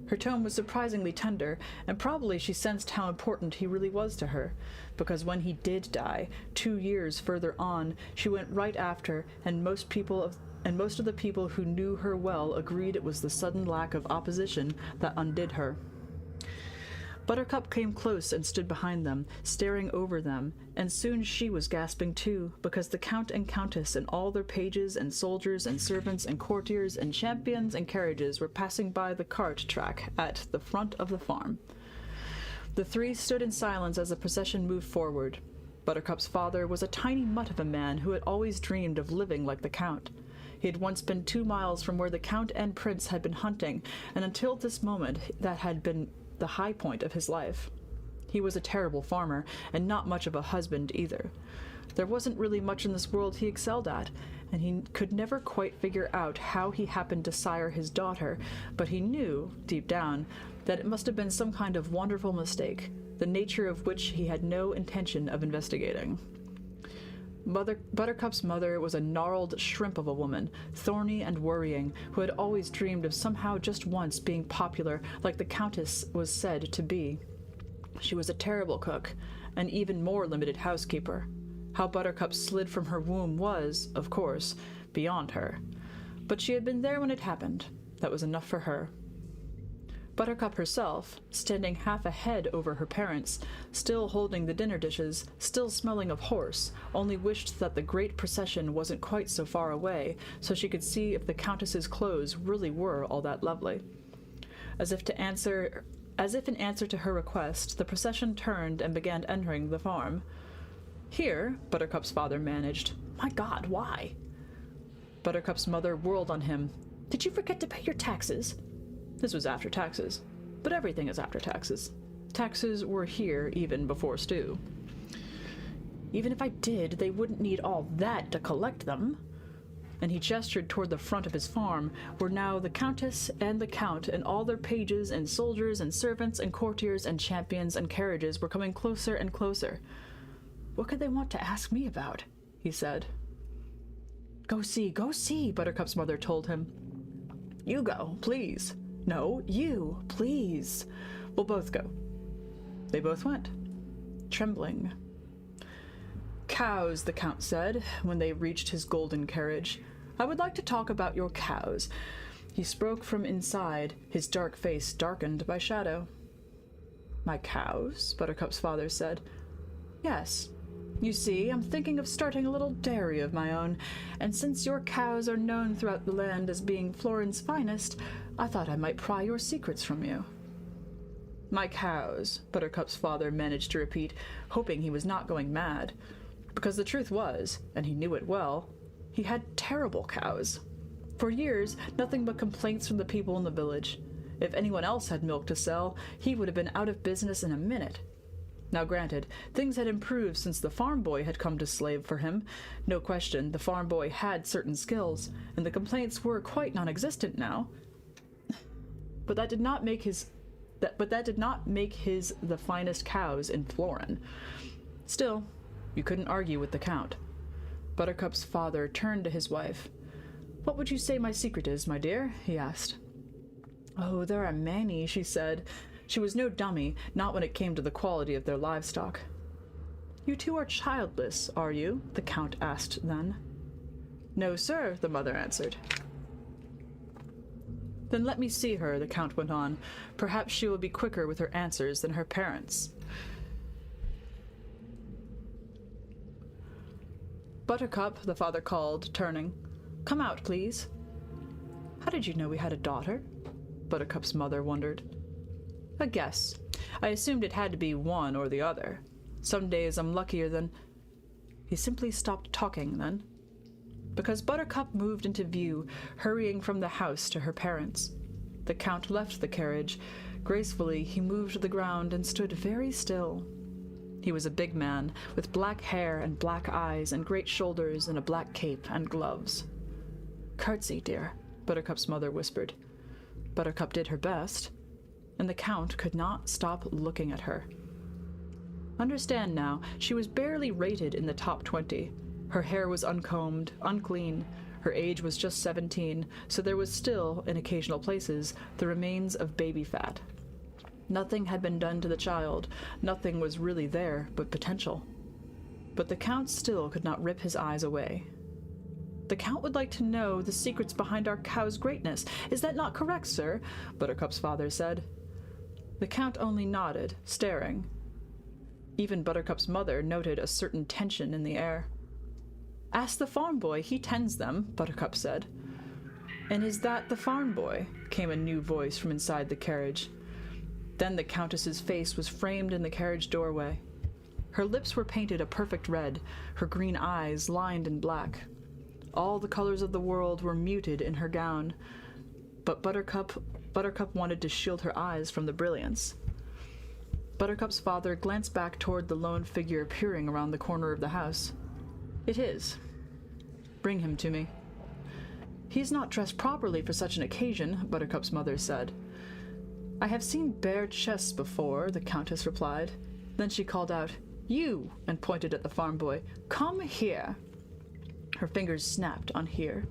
Her tone was surprisingly tender, and probably she sensed how important he really was to her, because when he did die, 2 years further on, she went right after, and most of the people who knew her well agreed it was the sudden lack of opposition that undid her. Buttercup came close and stood behind them, staring over them, and soon she was gasping too, because the Count and Countess and all their pages and soldiers and servants and courtiers and champions and carriages were passing by the cart track at the front of the farm. The three stood in silence as the procession moved forward. Buttercup's father was a tiny mutt of a man who had always dreamed of living like the Count. He had once been 2 miles from where the Count and Prince had been hunting, and until this moment that had been the high point of his life. He was a terrible farmer, and not much of a husband either. There wasn't really much in this world he excelled at, and he could never quite figure out how he happened to sire his daughter, but he knew, deep down, that it must have been some kind of wonderful mistake, the nature of which he had no intention of investigating. Buttercup's mother was a gnarled shrimp of a woman, thorny and worrying, who had always dreamed of somehow just once being popular like the Countess was said to be. She was a terrible cook, an even more limited housekeeper. How Buttercup slid from her womb was, of course, beyond her. But she had been there when it happened. That was enough for her. Buttercup herself, standing half a head over her parents, still holding the dinner dishes, still smelling of horse, only wished that the great procession wasn't quite so far away, so she could see if the Countess's clothes really were all that lovely. As if in answer to her request, the procession turned and began entering the farm. Here, Buttercup's father managed. My God, why? Buttercup's mother whirled on him. Did you forget to pay your taxes? This was after taxes, but everything is after taxes. Taxes were here even before stew. Even if I did, they wouldn't need all that to collect them. And he gestured toward the front of his farm, where now the Countess and the Count and all their pages and soldiers and servants and courtiers and champions and carriages were coming closer and closer. What could they want to ask me about? He said. Go see, Buttercup's mother told him. You go, please. No, you, please. We'll both go. They both went, trembling. Cows, the Count said, when they reached his golden carriage. I would like to talk about your cows. He spoke from inside, his dark face darkened by shadow. My cows? Buttercup's father said. Yes. You see, I'm thinking of starting a little dairy of my own, and since your cows are known throughout the land as being Floren's finest, I thought I might pry your secrets from you. My cows, Buttercup's father managed to repeat, hoping he was not going mad. Because the truth was, and he knew it well, he had terrible cows. For years, nothing but complaints from the people in the village. If anyone else had milk to sell, he would have been out of business in a minute. Now granted, things had improved since the farm boy had come to slave for him. No question, the farm boy had certain skills, and the complaints were quite non-existent now. But that did not make his the finest cows in Floren. Still, you couldn't argue with the Count. Buttercup's father turned to his wife. What would you say my secret is, my dear? He asked. Oh, there are many, she said. She was no dummy, not when it came to the quality of their livestock. You two are childless, are you? The Count asked then. No, sir, the mother answered. Then let me see her, the Count went on. Perhaps she will be quicker with her answers than her parents. Buttercup, the father called, turning. Come out, please. How did you know we had a daughter? Buttercup's mother wondered. A guess. I assumed it had to be one or the other. Some days I'm luckier than... He simply stopped talking then, because Buttercup moved into view, hurrying from the house to her parents. The Count left the carriage. Gracefully, he moved to the ground and stood very still. He was a big man, with black hair and black eyes and great shoulders and a black cape and gloves. Curtsy, dear, Buttercup's mother whispered. Buttercup did her best, and the Count could not stop looking at her. Understand now, she was barely rated in the top 20. Her hair was uncombed, unclean. Her age was just 17, so there was still, in occasional places, the remains of baby fat. Nothing had been done to the child. Nothing was really there but potential. But the Count still could not rip his eyes away. The Count would like to know the secrets behind our cow's greatness. Is that not correct, sir? Buttercup's father said. The Count only nodded, staring. Even Buttercup's mother noted a certain tension in the air. Ask the farm boy, he tends them, Buttercup said. And is that the farm boy? Came a new voice from inside the carriage. Then the Countess's face was framed in the carriage doorway. Her lips were painted a perfect red, her green eyes lined in black. All the colors of the world were muted in her gown, but Buttercup wanted to shield her eyes from the brilliance. Buttercup's father glanced back toward the lone figure peering around the corner of the house. It is. Bring him to me. He's not dressed properly for such an occasion, Buttercup's mother said. I have seen bare chests before, the Countess replied. Then she called out, You, and pointed at the farm boy. Come here. Her fingers snapped on here.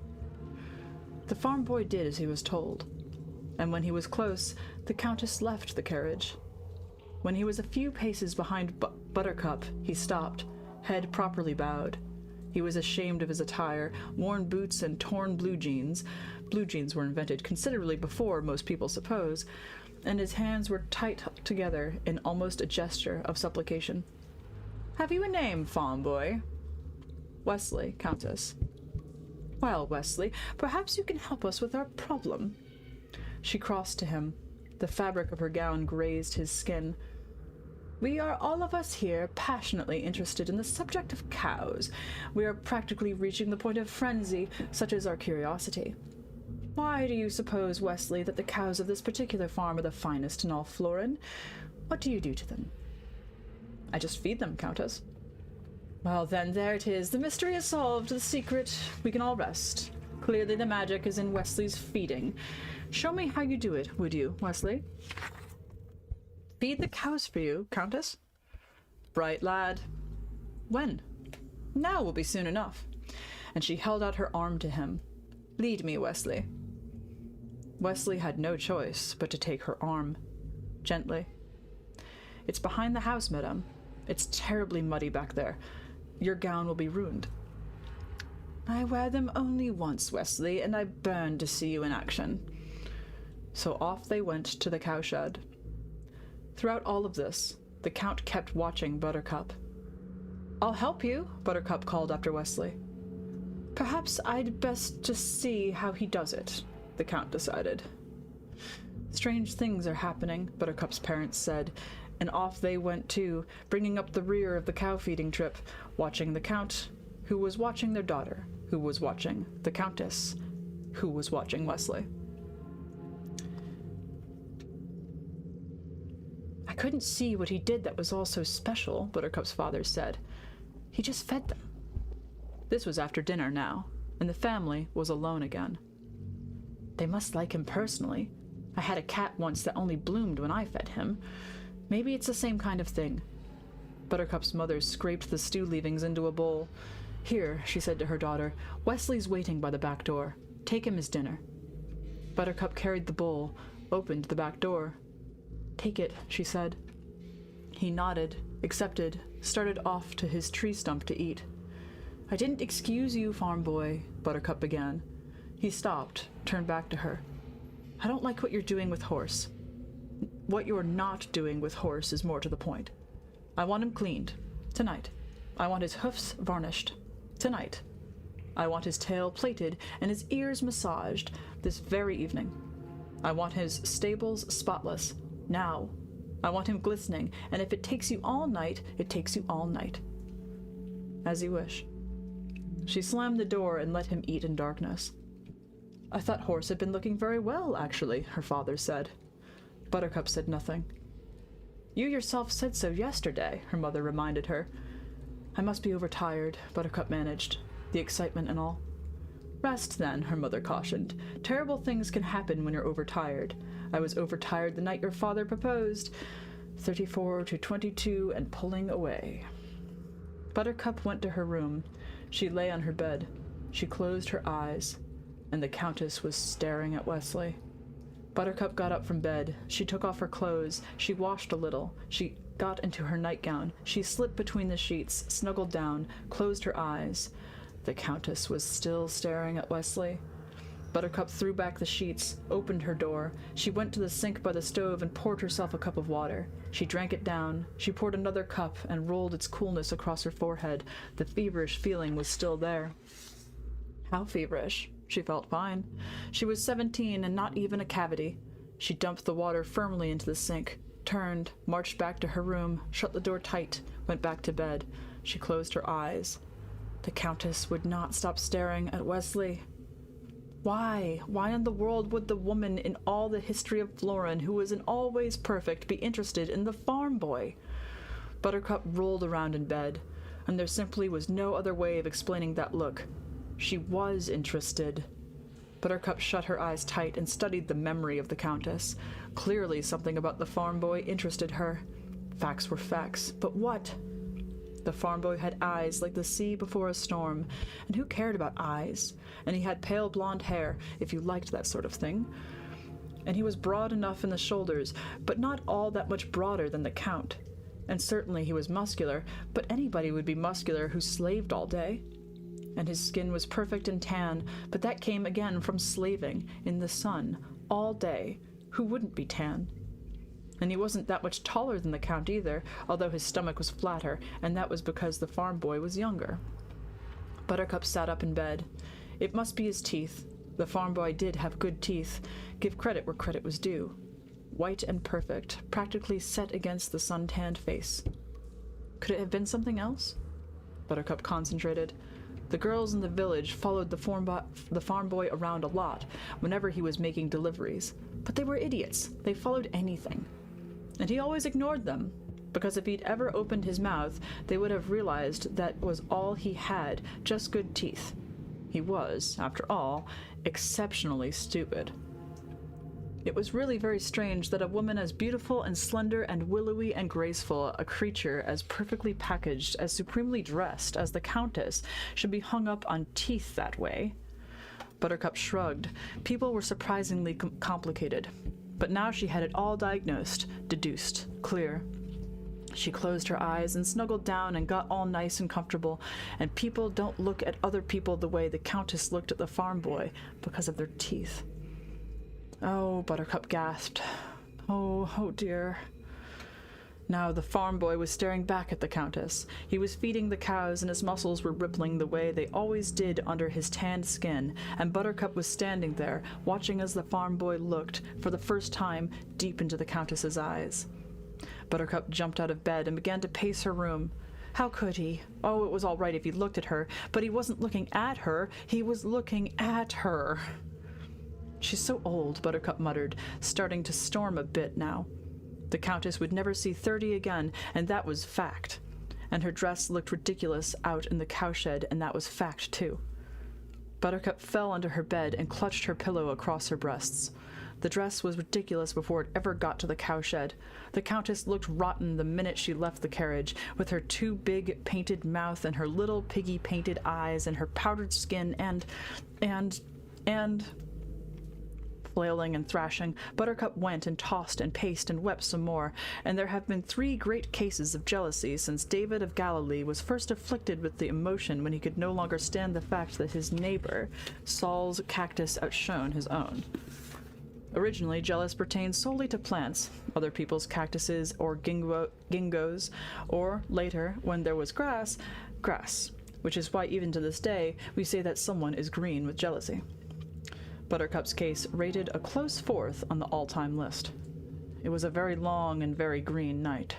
The farm boy did as he was told, and when he was close, the Countess left the carriage. When he was a few paces behind Buttercup, he stopped, head properly bowed. He was ashamed of his attire, worn boots and torn blue jeans. Blue jeans were invented considerably before most people suppose, and his hands were tight together in almost a gesture of supplication. "Have you a name, farm boy?" "Wesley, Countess." "Well, Wesley, perhaps you can help us with our problem." She crossed to him. The fabric of her gown grazed his skin. "We are all of us here passionately interested in the subject of cows. We are practically reaching the point of frenzy, such is our curiosity. Why do you suppose, Wesley, that the cows of this particular farm are the finest in all Florin? What do you do to them?" "I just feed them, Countess." "Well, then, there it is. The mystery is solved. The secret. We can all rest. Clearly the magic is in Wesley's feeding. Show me how you do it, would you, Wesley?" "Feed the cows for you, Countess?" "Bright lad." "When?" "Now will be soon enough." And she held out her arm to him. "Lead me, Wesley." Wesley had no choice but to take her arm. Gently. "It's behind the house, madame. It's terribly muddy back there. Your gown will be ruined." "I wear them only once, Wesley, and I burn to see you in action." So off they went to the cowshed. Throughout all of this, the Count kept watching Buttercup. "I'll help you," Buttercup called after Wesley. "Perhaps I'd best just see how he does it," the Count decided. "Strange things are happening," Buttercup's parents said, and off they went too, bringing up the rear of the cow-feeding trip, watching the Count, who was watching their daughter, who was watching the Countess, who was watching Wesley. "I couldn't see what he did that was all so special," Buttercup's father said. "He just fed them." This was after dinner now, and the family was alone again. "They must like him personally. I had a cat once that only bloomed when I fed him. Maybe it's the same kind of thing." Buttercup's mother scraped the stew leavings into a bowl. "Here," she said to her daughter, "Wesley's waiting by the back door. Take him his dinner." Buttercup carried the bowl, opened the back door. "Take it," she said. He nodded, accepted, started off to his tree stump to eat. "I didn't excuse you, farm boy," Buttercup began. He stopped, turned back to her. "I don't like what you're doing with Horse. What you're not doing with Horse is more to the point. I want him cleaned. Tonight. I want his hoofs varnished. Tonight. I want his tail plaited and his ears massaged this very evening. I want his stables spotless. Now. I want him glistening, and if it takes you all night, it takes you all night." "As you wish." She slammed the door and let him eat in darkness. "I thought Horse had been looking very well, actually," her father said. Buttercup said nothing. "You yourself said so yesterday," her mother reminded her. "I must be overtired," Buttercup managed, the excitement and all. "Rest, then," her mother cautioned. "Terrible things can happen when you're overtired. I was overtired the night your father proposed. 34 to 22 and pulling away." Buttercup went to her room. She lay on her bed. She closed her eyes, and the Countess was staring at Wesley. Buttercup got up from bed. She took off her clothes. She washed a little. She got into her nightgown. She slipped between the sheets, snuggled down, closed her eyes. The Countess was still staring at Wesley. Buttercup threw back the sheets, opened her door. She went to the sink by the stove and poured herself a cup of water. She drank it down. She poured another cup and rolled its coolness across her forehead. The feverish feeling was still there. How feverish? She felt fine. She was 17 and not even a cavity. She dumped the water firmly into the sink, turned, marched back to her room, shut the door tight, went back to bed. She closed her eyes. The Countess would not stop staring at Wesley. Why in the world would the woman in all the history of Florin, who was in all ways perfect, be interested in the farm boy? Buttercup rolled around in bed, and there simply was no other way of explaining that look. She was interested. Buttercup shut her eyes tight and studied the memory of the Countess. Clearly something about the farm boy interested her. Facts were facts, but what? The farm boy had eyes like the sea before a storm, and who cared about eyes? And he had pale blonde hair, if you liked that sort of thing. And he was broad enough in the shoulders, but not all that much broader than the Count. And certainly he was muscular, but anybody would be muscular who slaved all day. And his skin was perfect and tan, but that came again from slaving in the sun all day. Who wouldn't be tan? And he wasn't that much taller than the Count either, although his stomach was flatter, and that was because the farm boy was younger. Buttercup sat up in bed. It must be his teeth. The farm boy did have good teeth. Give credit where credit was due. White and perfect, practically set against the sun-tanned face. Could it have been something else? Buttercup concentrated. The girls in the village followed the farm boy around a lot whenever he was making deliveries, but they were idiots. They followed anything. And he always ignored them, because if he'd ever opened his mouth, they would have realized that was all he had, just good teeth. He was, after all, exceptionally stupid. It was really very strange that a woman as beautiful and slender and willowy and graceful, a creature as perfectly packaged, as supremely dressed as the Countess, should be hung up on teeth that way. Buttercup shrugged. People were surprisingly complicated. But now she had it all diagnosed, deduced, clear. She closed her eyes and snuggled down and got all nice and comfortable, and people don't look at other people the way the Countess looked at the farm boy because of their teeth. Oh, Buttercup gasped. Oh dear. Now the farm boy was staring back at the Countess. He was feeding the cows, and his muscles were rippling the way they always did under his tanned skin, and Buttercup was standing there, watching as the farm boy looked, for the first time, deep into the Countess's eyes. Buttercup jumped out of bed and began to pace her room. How could he? Oh, it was all right if he looked at her, but he wasn't looking at her, he was looking at her. She's so old, Buttercup muttered, starting to storm a bit now. The Countess would never see 30 again, and that was fact. And her dress looked ridiculous out in the cowshed, and that was fact, too. Buttercup fell under her bed and clutched her pillow across her breasts. The dress was ridiculous before it ever got to the cowshed. The Countess looked rotten the minute she left the carriage, with her too big painted mouth and her little piggy painted eyes and her powdered skin and... Flailing and thrashing, Buttercup went and tossed and paced and wept some more, and there have been 3 great cases of jealousy since David of Galilee was first afflicted with the emotion when he could no longer stand the fact that his neighbor, Saul's cactus, outshone his own. Originally, jealous pertained solely to plants, other people's cactuses or gingos, or, later, when there was grass, which is why even to this day we say that someone is green with jealousy. Buttercup's case rated a close 4th on the all-time list. It was a very long and very green night.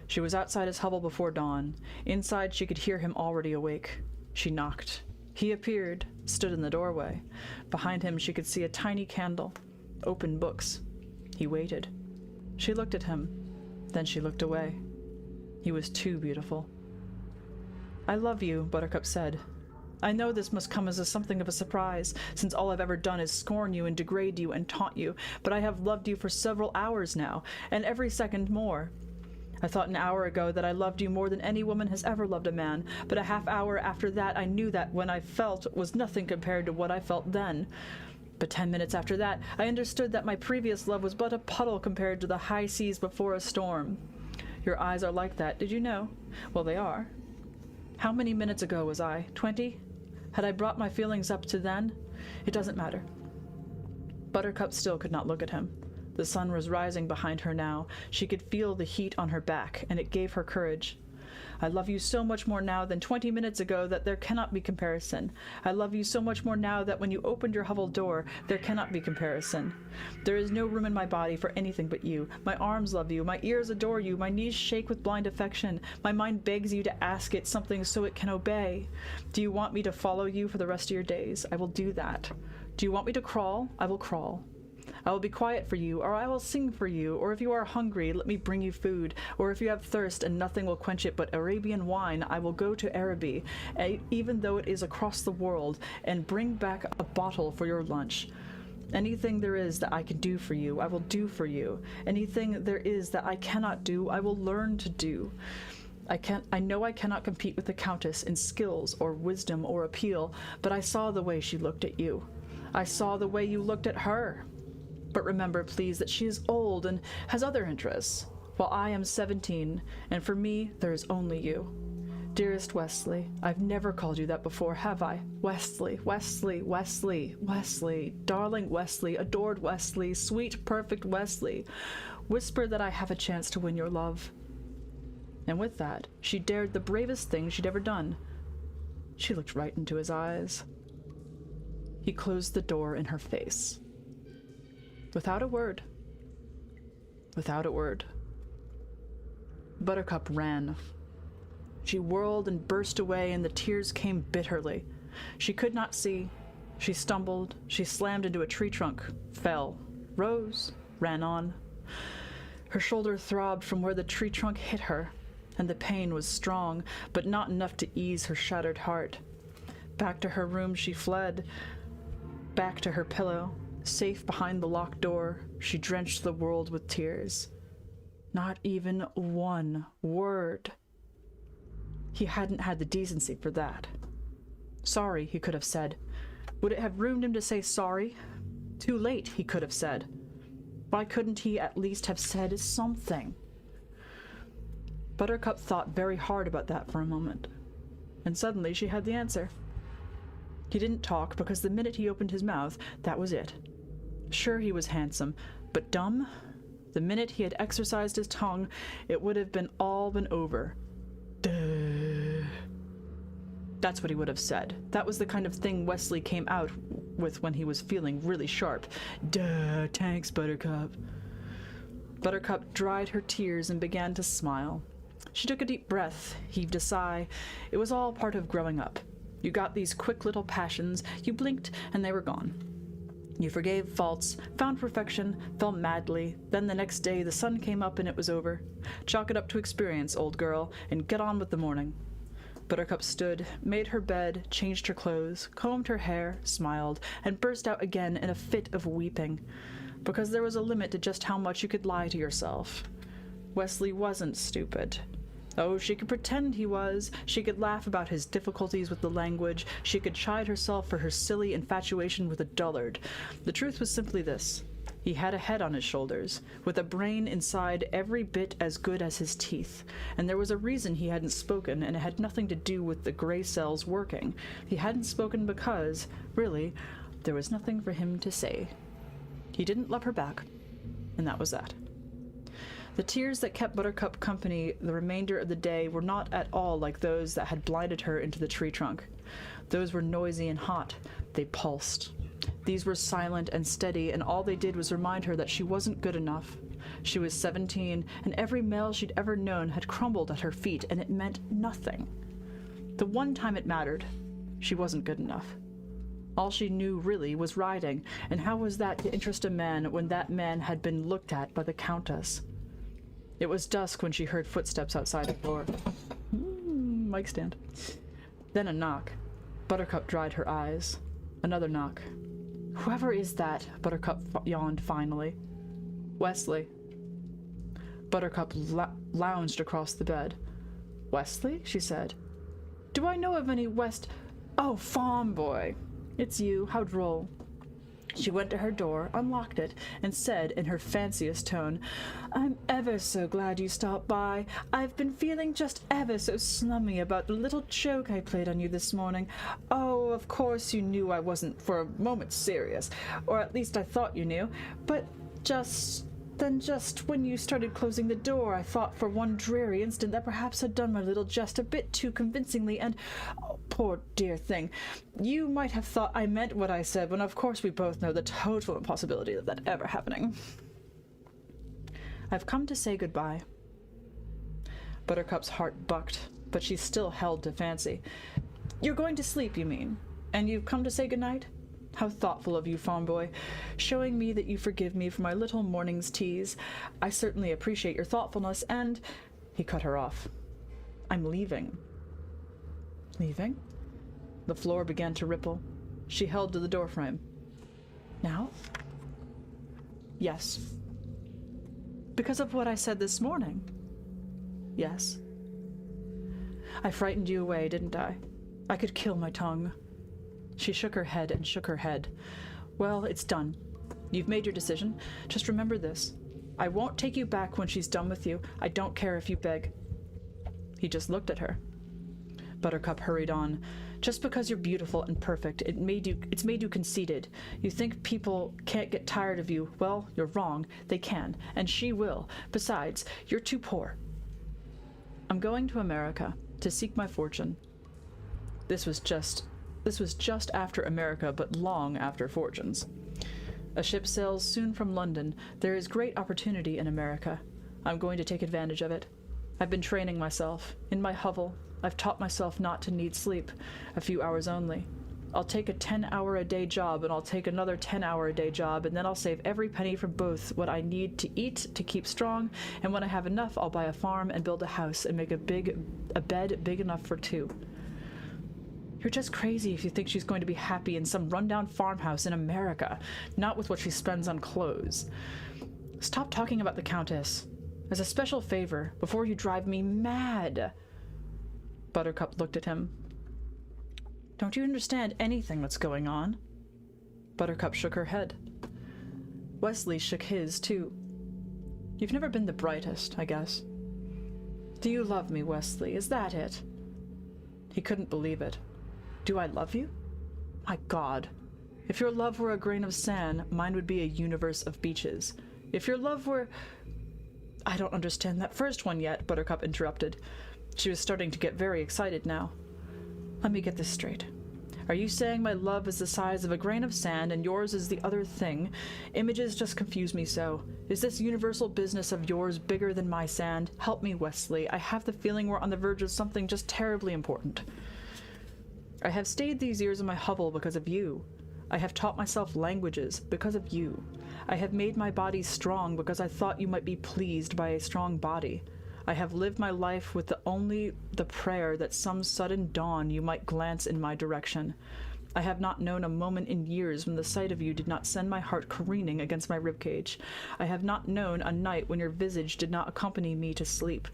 She was outside his hovel before dawn. Inside she could hear him already awake. She knocked. He appeared, stood in the doorway. Behind him she could see a tiny candle, open books. He waited. She looked at him. Then she looked away. He was too beautiful. "I love you," Buttercup said. "I know this must come as something of a surprise, since all I've ever done is scorn you and degrade you and taunt you, but I have loved you for several hours now, and every second more. I thought an hour ago that I loved you more than any woman has ever loved a man, but a half hour after that I knew that when I felt was nothing compared to what I felt then. But 10 minutes after that, I understood that my previous love was but a puddle compared to the high seas before a storm. Your eyes are like that, did you know? Well, they are. How many minutes ago was I? 20? Had I brought my feelings up to then? It doesn't matter." Buttercup still could not look at him. The sun was rising behind her now. She could feel the heat on her back, and it gave her courage. "I love you so much more now than 20 minutes ago that there cannot be comparison. I love you so much more now that when you opened your hovel door, there cannot be comparison. There is no room in my body for anything but you. My arms love you, my ears adore you, my knees shake with blind affection. My mind begs you to ask it something so it can obey. Do you want me to follow you for the rest of your days? I will do that. Do you want me to crawl? I will crawl. I will be quiet for you, or I will sing for you, or if you are hungry, let me bring you food, or if you have thirst and nothing will quench it but Arabian wine, I will go to Araby, even though it is across the world, and bring back a bottle for your lunch. Anything there is that I can do for you, I will do for you. Anything there is that I cannot do, I will learn to do. I know I cannot compete with the Countess in skills or wisdom or appeal, but I saw the way she looked at you. I saw the way you looked at her. But remember, please, that she is old and has other interests. Well, I am 17, and for me, there is only you. Dearest Wesley, I've never called you that before, have I? Wesley, Wesley, Wesley, Wesley, darling Wesley, adored Wesley, sweet, perfect Wesley. Whisper that I have a chance to win your love. And with that, she dared the bravest thing she'd ever done. She looked right into his eyes. He closed the door in her face. Without a word. Without a word. Buttercup ran. She whirled and burst away, and the tears came bitterly. She could not see. She stumbled. She slammed into a tree trunk, fell, rose, ran on. Her shoulder throbbed from where the tree trunk hit her, and the pain was strong, but not enough to ease her shattered heart. Back to her room she fled, back to her pillow. Safe behind the locked door, she drenched the world with tears. Not even one word. He hadn't had the decency for that. Sorry, he could have said. Would it have ruined him to say sorry? Too late, he could have said. Why couldn't he at least have said something? Buttercup thought very hard about that for a moment, and suddenly she had the answer. He didn't talk because the minute he opened his mouth, that was it. Sure, he was handsome, but dumb? The minute he had exercised his tongue, it would have been all been over. Duh. That's what he would have said. That was the kind of thing Wesley came out with when he was feeling really sharp. Duh, thanks, Buttercup. Buttercup dried her tears and began to smile. She took a deep breath, heaved a sigh. It was all part of growing up. You got these quick little passions, you blinked, and they were gone. You forgave faults, found perfection, fell madly, then the next day the sun came up and it was over. Chalk it up to experience, old girl, and get on with the morning. Buttercup stood, made her bed, changed her clothes, combed her hair, smiled, and burst out again in a fit of weeping, because there was a limit to just how much you could lie to yourself. Wesley wasn't stupid. Oh, she could pretend he was. She could laugh about his difficulties with the language. She could chide herself for her silly infatuation with a dullard. The truth was simply this. He had a head on his shoulders, with a brain inside every bit as good as his teeth, and there was a reason he hadn't spoken, and it had nothing to do with the gray cells working. He hadn't spoken because, really, there was nothing for him to say. He didn't love her back, and that was that. The tears that kept Buttercup company the remainder of the day were not at all like those that had blinded her into the tree trunk. Those were noisy and hot. They pulsed. These were silent and steady, and all they did was remind her that she wasn't good enough. She was 17, and every male she'd ever known had crumbled at her feet, and it meant nothing. The one time it mattered, she wasn't good enough. All she knew, really, was riding, and how was that to interest a man when that man had been looked at by the Countess? It was dusk when she heard footsteps outside the door. Mic stand. Then a knock. Buttercup dried her eyes. Another knock. Whoever is that? Buttercup yawned finally. Wesley. Buttercup lounged across the bed. Wesley? She said. Do I know of any Oh, farm boy. It's you. How droll. She went to her door, unlocked it, and said in her fanciest tone, I'm ever so glad you stopped by. I've been feeling just ever so slummy about the little joke I played on you this morning. Oh, of course you knew I wasn't for a moment serious, or at least I thought you knew, but just when you started closing the door, I thought for one dreary instant that perhaps I'd done my little jest a bit too convincingly, and, oh, poor dear thing, you might have thought I meant what I said, when of course we both know the total impossibility of that ever happening. I've come to say goodbye. Buttercup's heart bucked, but she still held to fancy. You're going to sleep, you mean? And you've come to say goodnight? How thoughtful of you, farm boy, showing me that you forgive me for my little morning's tease. I certainly appreciate your thoughtfulness, and... He cut her off. I'm leaving. Leaving? The floor began to ripple. She held to the doorframe. Now? Yes. Because of what I said this morning? Yes. I frightened you away, didn't I? I could kill my tongue. She shook her head and shook her head. Well, it's done. You've made your decision. Just remember this. I won't take you back when she's done with you. I don't care if you beg. He just looked at her. Buttercup hurried on. Just because you're beautiful and perfect, it's made you conceited. You think people can't get tired of you. Well, you're wrong. They can, and she will. Besides, you're too poor. I'm going to America to seek my fortune. This was just after America, but long after fortunes. A ship sails soon from London. There is great opportunity in America. I'm going to take advantage of it. I've been training myself. In my hovel, I've taught myself not to need sleep, a few hours only. I'll take a 10-hour-a-day job, and I'll take another 10-hour-a-day job, and then I'll save every penny from both what I need to eat to keep strong, and when I have enough, I'll buy a farm and build a house and make a bed big enough for two. You're just crazy if you think she's going to be happy in some rundown farmhouse in America, not with what she spends on clothes. Stop talking about the Countess. As a special favor, before you drive me mad. Buttercup looked at him. Don't you understand anything that's going on? Buttercup shook her head. Wesley shook his, too. You've never been the brightest, I guess. Do you love me, Wesley? Is that it? He couldn't believe it. Do I love you? My God. If your love were a grain of sand, mine would be a universe of beaches. If your love were... I don't understand that first one yet, Buttercup interrupted. She was starting to get very excited now. Let me get this straight. Are you saying my love is the size of a grain of sand and yours is the other thing? Images just confuse me so. Is this universal business of yours bigger than my sand? Help me, Wesley. I have the feeling we're on the verge of something just terribly important. I have stayed these years in my hovel because of you. I have taught myself languages because of you. I have made my body strong because I thought you might be pleased by a strong body. I have lived my life with only the prayer that some sudden dawn you might glance in my direction. I have not known a moment in years when the sight of you did not send my heart careening against my ribcage. I have not known a night when your visage did not accompany me to sleep.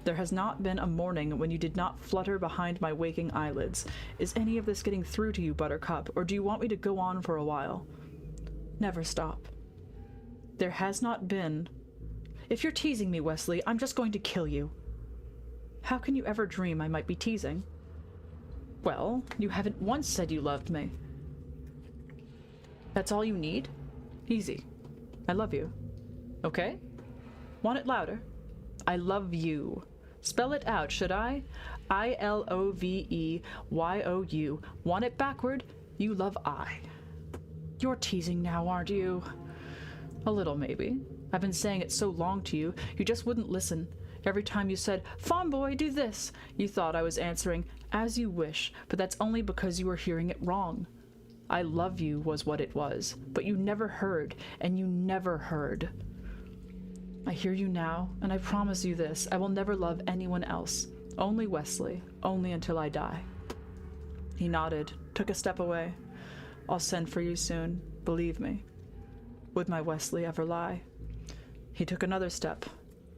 There has not been a morning when you did not flutter behind my waking eyelids. Is any of this getting through to you, Buttercup, or do you want me to go on for a while? Never stop. There has not been... If you're teasing me, Wesley, I'm just going to kill you. How can you ever dream I might be teasing? Well, you haven't once said you loved me. That's all you need? Easy. I love you. Okay? Want it louder? I love you. Spell it out, should I? I-L-O-V-E-Y-O-U. Want it backward? You love I. You're teasing now, aren't you? A little, maybe. I've been saying it so long to you, you just wouldn't listen. Every time you said, Fawn boy, do this, you thought I was answering, as you wish, but that's only because you were hearing it wrong. I love you was what it was, but you never heard, and you never heard. I hear you now, and I promise you this, I will never love anyone else. Only Wesley, only until I die. He nodded, took a step away. I'll send for you soon, believe me. Would my Wesley ever lie? He took another step.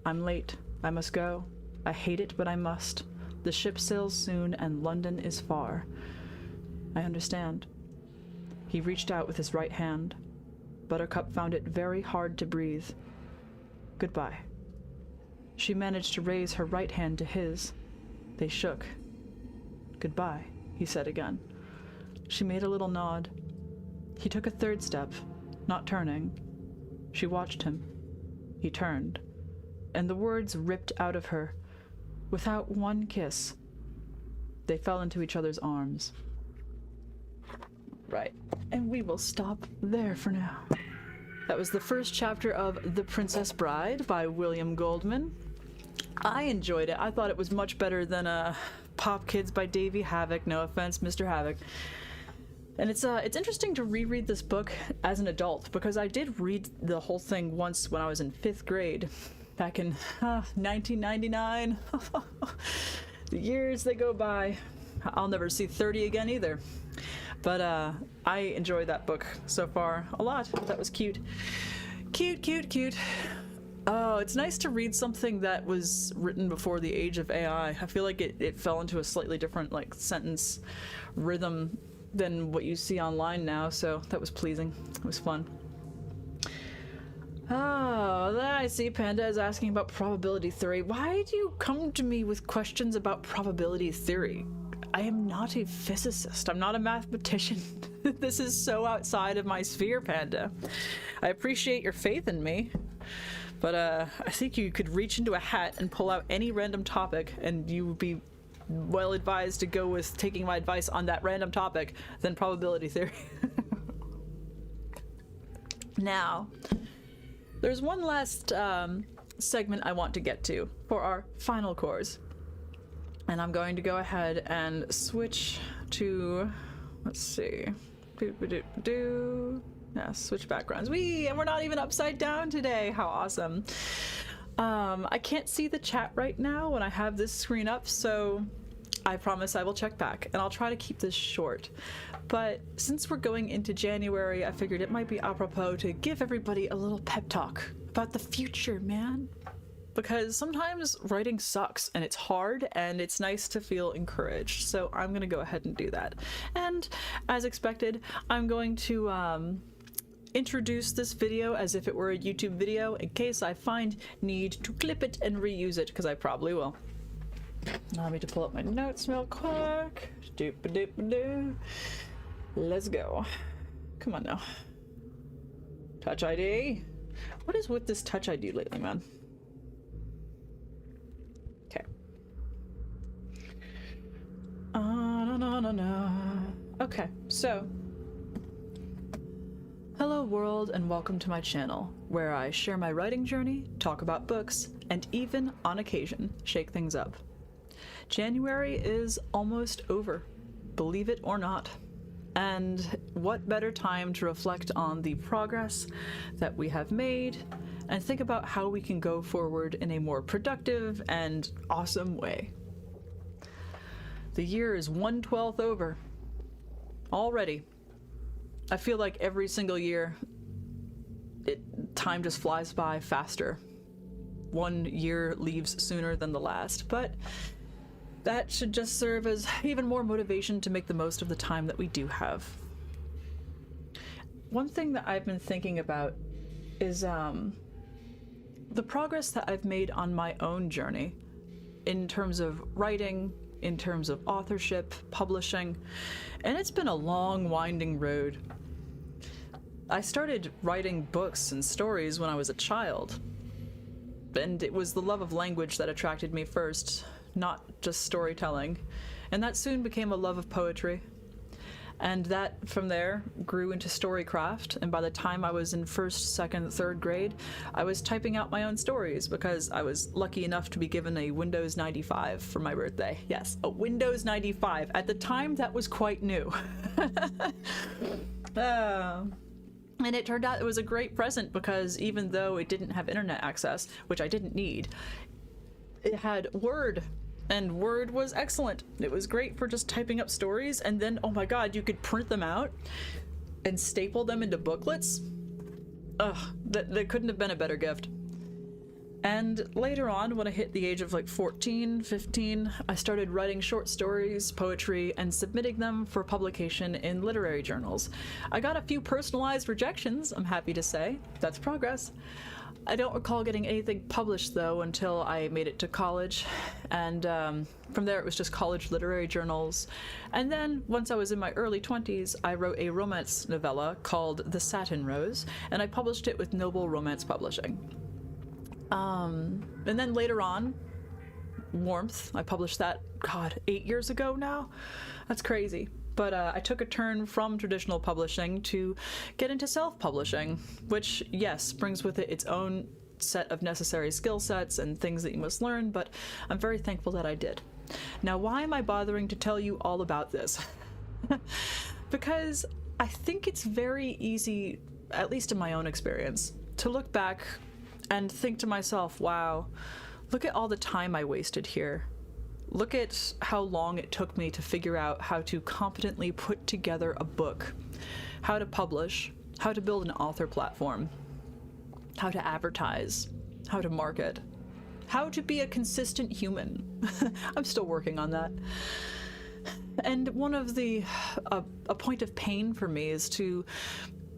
I'm late. I must go. I hate it, but I must. The ship sails soon, and London is far. I understand. He reached out with his right hand. Buttercup found it very hard to breathe. Goodbye. She managed to raise her right hand to his. They shook. Goodbye, he said again. She made a little nod. He took a third step, not turning. She watched him. He turned, and the words ripped out of her, without one kiss. They fell into each other's arms. Right, and we will stop there for now. That was the first chapter of The Princess Bride by William Goldman. I enjoyed it. I thought it was much better than Pop Kids by Davey Havok. No offense, Mr. Havok. And it's interesting to reread this book as an adult, because I did read the whole thing once when I was in 5th grade, back in 1999. The years, they go by. I'll never see 30 again either. But I enjoyed that book so far a lot. That was cute. Cute, cute, cute. Oh, it's nice to read something that was written before the age of AI. I feel like it fell into a slightly different sentence rhythm than what you see online now, so that was pleasing. It was fun. Oh, then I see Panda is asking about probability theory. Why do you come to me with questions about probability theory? I am not a physicist. I'm not a mathematician. This is so outside of my sphere, Panda. I appreciate your faith in me, but I think you could reach into a hat and pull out any random topic, and you would be well advised to go with taking my advice on that random topic than probability theory. Now, there's one last segment I want to get to for our final course. And I'm going to go ahead and switch to, let's see, yeah, switch backgrounds. And we're not even upside down today. How awesome. I can't see the chat right now when I have this screen up, so I promise I will check back, and I'll try to keep this short. But since we're going into January, I figured it might be apropos to give everybody a little pep talk about the future, man. Because sometimes writing sucks and it's hard, and it's nice to feel encouraged. So I'm gonna go ahead and do that. And as expected, I'm going to introduce this video as if it were a YouTube video in case I find need to clip it and reuse it, because I probably will. Allow me to pull up my notes real quick. Doop-a-doop-a-doo. Let's go. Come on now. Touch ID. What is with this Touch ID lately, man? Okay. No. Okay, so. Hello world, and welcome to my channel, where I share my writing journey, talk about books, and even, on occasion, shake things up. January is almost over, believe it or not. And what better time to reflect on the progress that we have made and think about how we can go forward in a more productive and awesome way. The year is 1/12 over. Already. I feel like every single year, time just flies by faster. One year leaves sooner than the last, but that should just serve as even more motivation to make the most of the time that we do have. One thing that I've been thinking about is the progress that I've made on my own journey in terms of writing, in terms of authorship, publishing, and it's been a long, winding road. I started writing books and stories when I was a child, and it was the love of language that attracted me first, not just storytelling, and that soon became a love of poetry. And that, from there, grew into storycraft, and by the time I was in first, second, third grade, I was typing out my own stories because I was lucky enough to be given a Windows 95 for my birthday. Yes, a Windows 95. At the time, that was quite new. And it turned out it was a great present because even though it didn't have internet access, which I didn't need, it had Word. And Word was excellent. It was great for just typing up stories, and then, oh my god, you could print them out and staple them into booklets. Ugh, that couldn't have been a better gift. And later on, when I hit the age of like 14, 15, I started writing short stories, poetry, and submitting them for publication in literary journals. I got a few personalized rejections, I'm happy to say. That's progress. I don't recall getting anything published, though, until I made it to college, and from there it was just college literary journals. And then, once I was in my early 20s, I wrote a romance novella called The Satin Rose, and I published it with Noble Romance Publishing. And then later on, Warmth, I published that, God, 8 years ago now? That's crazy. But I took a turn from traditional publishing to get into self-publishing, which, yes, brings with it its own set of necessary skill sets and things that you must learn, but I'm very thankful that I did. Now, why am I bothering to tell you all about this? Because I think it's very easy, at least in my own experience, to look back and think to myself, wow, look at all the time I wasted here. Look at how long it took me to figure out how to competently put together a book, how to publish, how to build an author platform, how to advertise, how to market, how to be a consistent human. I'm still working on that. And one of the, a point of pain for me is to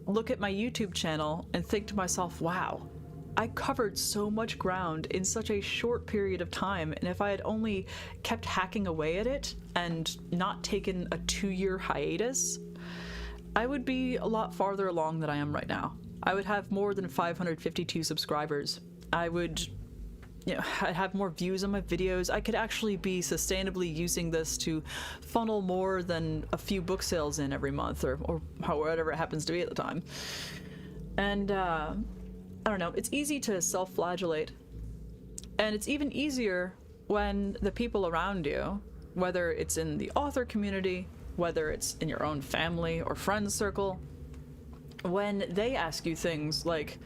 look at my YouTube channel and think to myself, wow, I covered so much ground in such a short period of time, and if I had only kept hacking away at it and not taken a 2-year hiatus, I would be a lot farther along than I am right now. I would have more than 552 subscribers. I would, I'd have more views on my videos. I could actually be sustainably using this to funnel more than a few book sales in every month, or whatever it happens to be at the time. And, I don't know, it's easy to self-flagellate. And it's even easier when the people around you, whether it's in the author community, whether it's in your own family or friends circle, when they ask you things like,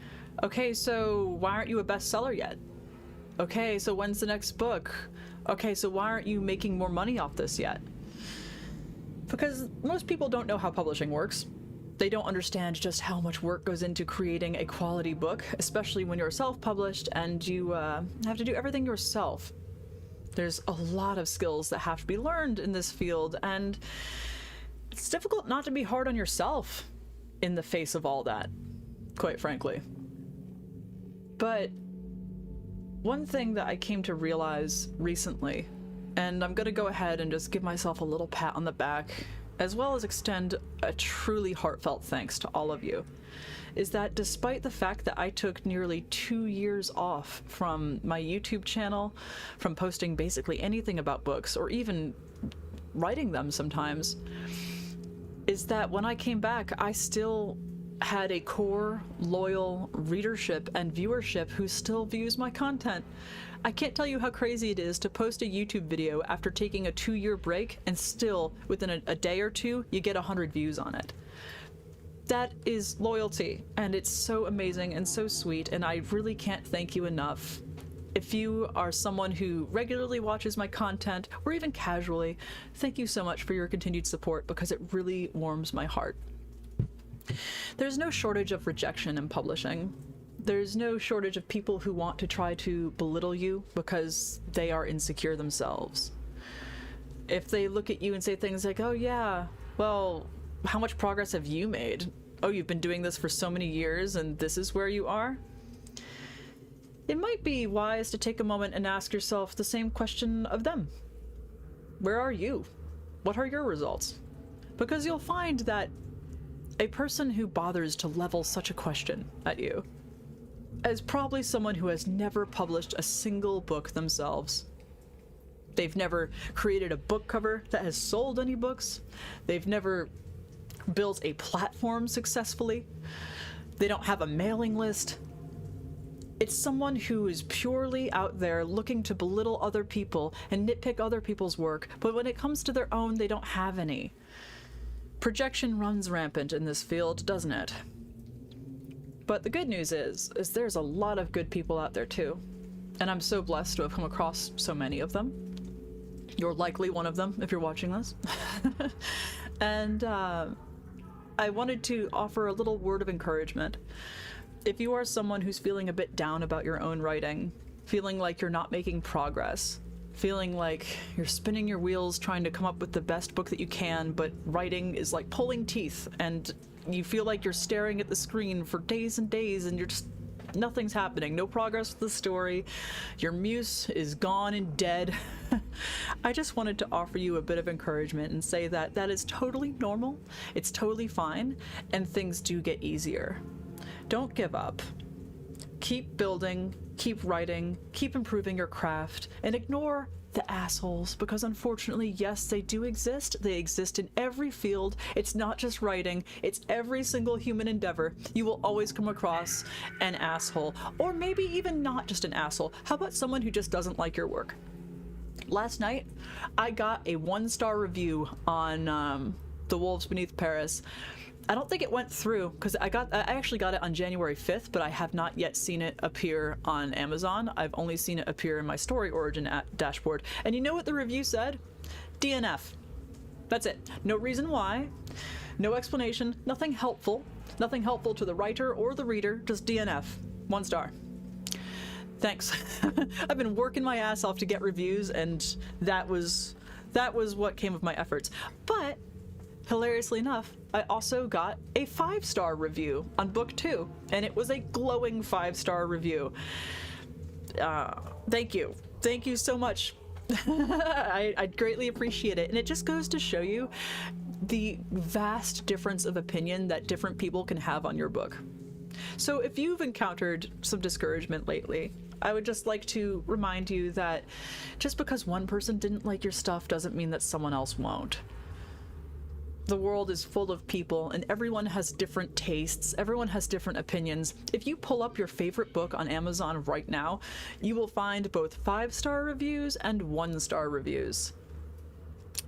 okay, so why aren't you a bestseller yet? Okay, so when's the next book? Okay, so why aren't you making more money off this yet? Because most people don't know how publishing works. They don't understand just how much work goes into creating a quality book, especially when you're self-published and you have to do everything yourself. There's a lot of skills that have to be learned in this field, and it's difficult not to be hard on yourself in the face of all that, quite frankly. But one thing that I came to realize recently, and I'm gonna go ahead and just give myself a little pat on the back, as well as extend a truly heartfelt thanks to all of you, is that despite the fact that I took nearly 2 years off from my YouTube channel, from posting basically anything about books, or even writing them sometimes, is that when I came back, I still had a core, loyal readership and viewership who still views my content. I can't tell you how crazy it is to post a YouTube video after taking a 2-year break, and still, within a day or two, you get 100 views on it. That is loyalty, and it's so amazing and so sweet, and I really can't thank you enough. If you are someone who regularly watches my content, or even casually, thank you so much for your continued support, because it really warms my heart. There's no shortage of rejection in publishing. There's no shortage of people who want to try to belittle you because they are insecure themselves. If they look at you and say things like, oh yeah, well, how much progress have you made? Oh, you've been doing this for so many years and this is where you are? It might be wise to take a moment and ask yourself the same question of them. Where are you? What are your results? Because you'll find that a person who bothers to level such a question at you is probably someone who has never published a single book themselves. They've never created a book cover that has sold any books. They've never built a platform successfully. They don't have a mailing list. It's someone who is purely out there looking to belittle other people and nitpick other people's work, but when it comes to their own, they don't have any. Projection runs rampant in this field, doesn't it? But the good news is there's a lot of good people out there too. And I'm so blessed to have come across so many of them. You're likely one of them if you're watching this. And I wanted to offer a little word of encouragement. If you are someone who's feeling a bit down about your own writing, feeling like you're not making progress, feeling like you're spinning your wheels trying to come up with the best book that you can, but writing is like pulling teeth, and you feel like you're staring at the screen for days and days and you're just, nothing's happening, no progress with the story, your muse is gone and dead. I just wanted to offer you a bit of encouragement and say that that is totally normal, it's totally fine, and things do get easier. Don't give up. Keep building, keep writing, keep improving your craft, and ignore the assholes, because unfortunately, yes, they do exist. They exist in every field. It's not just writing, it's every single human endeavor. You will always come across an asshole, or maybe even not just an asshole. How about someone who just doesn't like your work? Last night, I got a 1-star review on The Wolves Beneath Paris. I don't think it went through, because I actually got it on January 5th, but I have not yet seen it appear on Amazon. I've only seen it appear in my story origin dashboard. And you know what the review said? DNF. That's it. No reason why, no explanation, nothing helpful to the writer or the reader, just DNF. 1 star. Thanks. I've been working my ass off to get reviews, and that was what came of my efforts. But hilariously enough, I also got a 5-star review on book 2, and it was a glowing 5-star review. Thank you. Thank you so much. I greatly appreciate it. And it just goes to show you the vast difference of opinion that different people can have on your book. So if you've encountered some discouragement lately, I would just like to remind you that just because one person didn't like your stuff doesn't mean that someone else won't. The world is full of people, and everyone has different tastes, everyone has different opinions. If you pull up your favorite book on Amazon right now, you will find both 5-star reviews and 1-star reviews.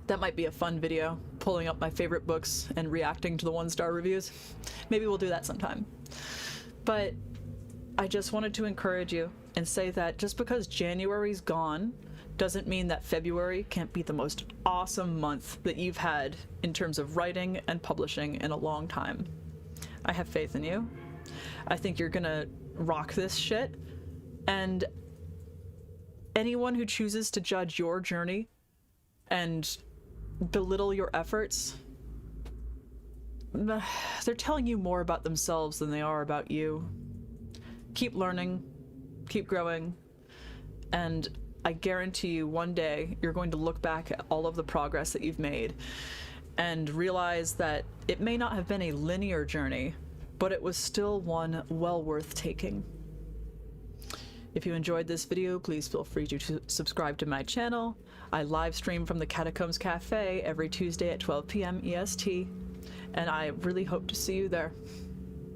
That might be a fun video, pulling up my favorite books and reacting to the 1-star reviews. Maybe we'll do that sometime. But I just wanted to encourage you and say that just because January's gone doesn't mean that February can't be the most awesome month that you've had in terms of writing and publishing in a long time. I have faith in you. I think you're gonna rock this shit, and anyone who chooses to judge your journey and belittle your efforts, they're telling you more about themselves than they are about you. Keep learning, keep growing, and I guarantee you one day you're going to look back at all of the progress that you've made and realize that it may not have been a linear journey, but it was still one well worth taking. If you enjoyed this video, please feel free to subscribe to my channel. I live stream from the Catacombs Café every Tuesday at 12 p.m. EST, and I really hope to see you there.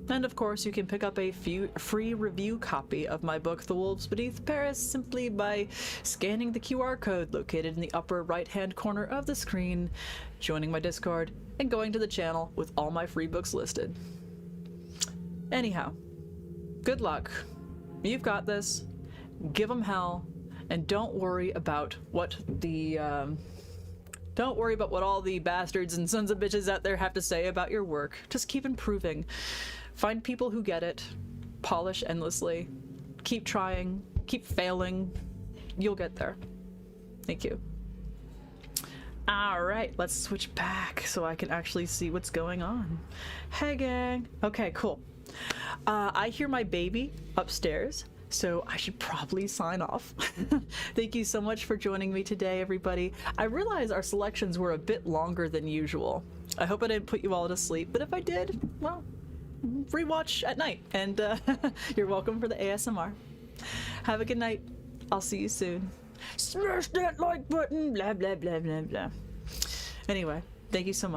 And of course, you can pick up a free review copy of my book, The Wolves Beneath Paris, simply by scanning the QR code located in the upper right-hand corner of the screen, joining my Discord, and going to the channel with all my free books listed. Anyhow, good luck. You've got this. Give them hell, and don't worry about what all the bastards and sons of bitches out there have to say about your work. Just keep improving. Find people who get it. Polish endlessly. Keep trying. Keep failing. You'll get there. Thank you. Alright, let's switch back so I can actually see what's going on. Hey gang! Okay, cool. I hear my baby upstairs, so I should probably sign off. Thank you so much for joining me today, everybody. I realize our selections were a bit longer than usual. I hope I didn't put you all to sleep, but if I did, well, rewatch at night, and you're welcome for the ASMR. Have a good night. I'll see you soon. Smash that like button, blah, blah, blah, blah, blah. Anyway, thank you so much.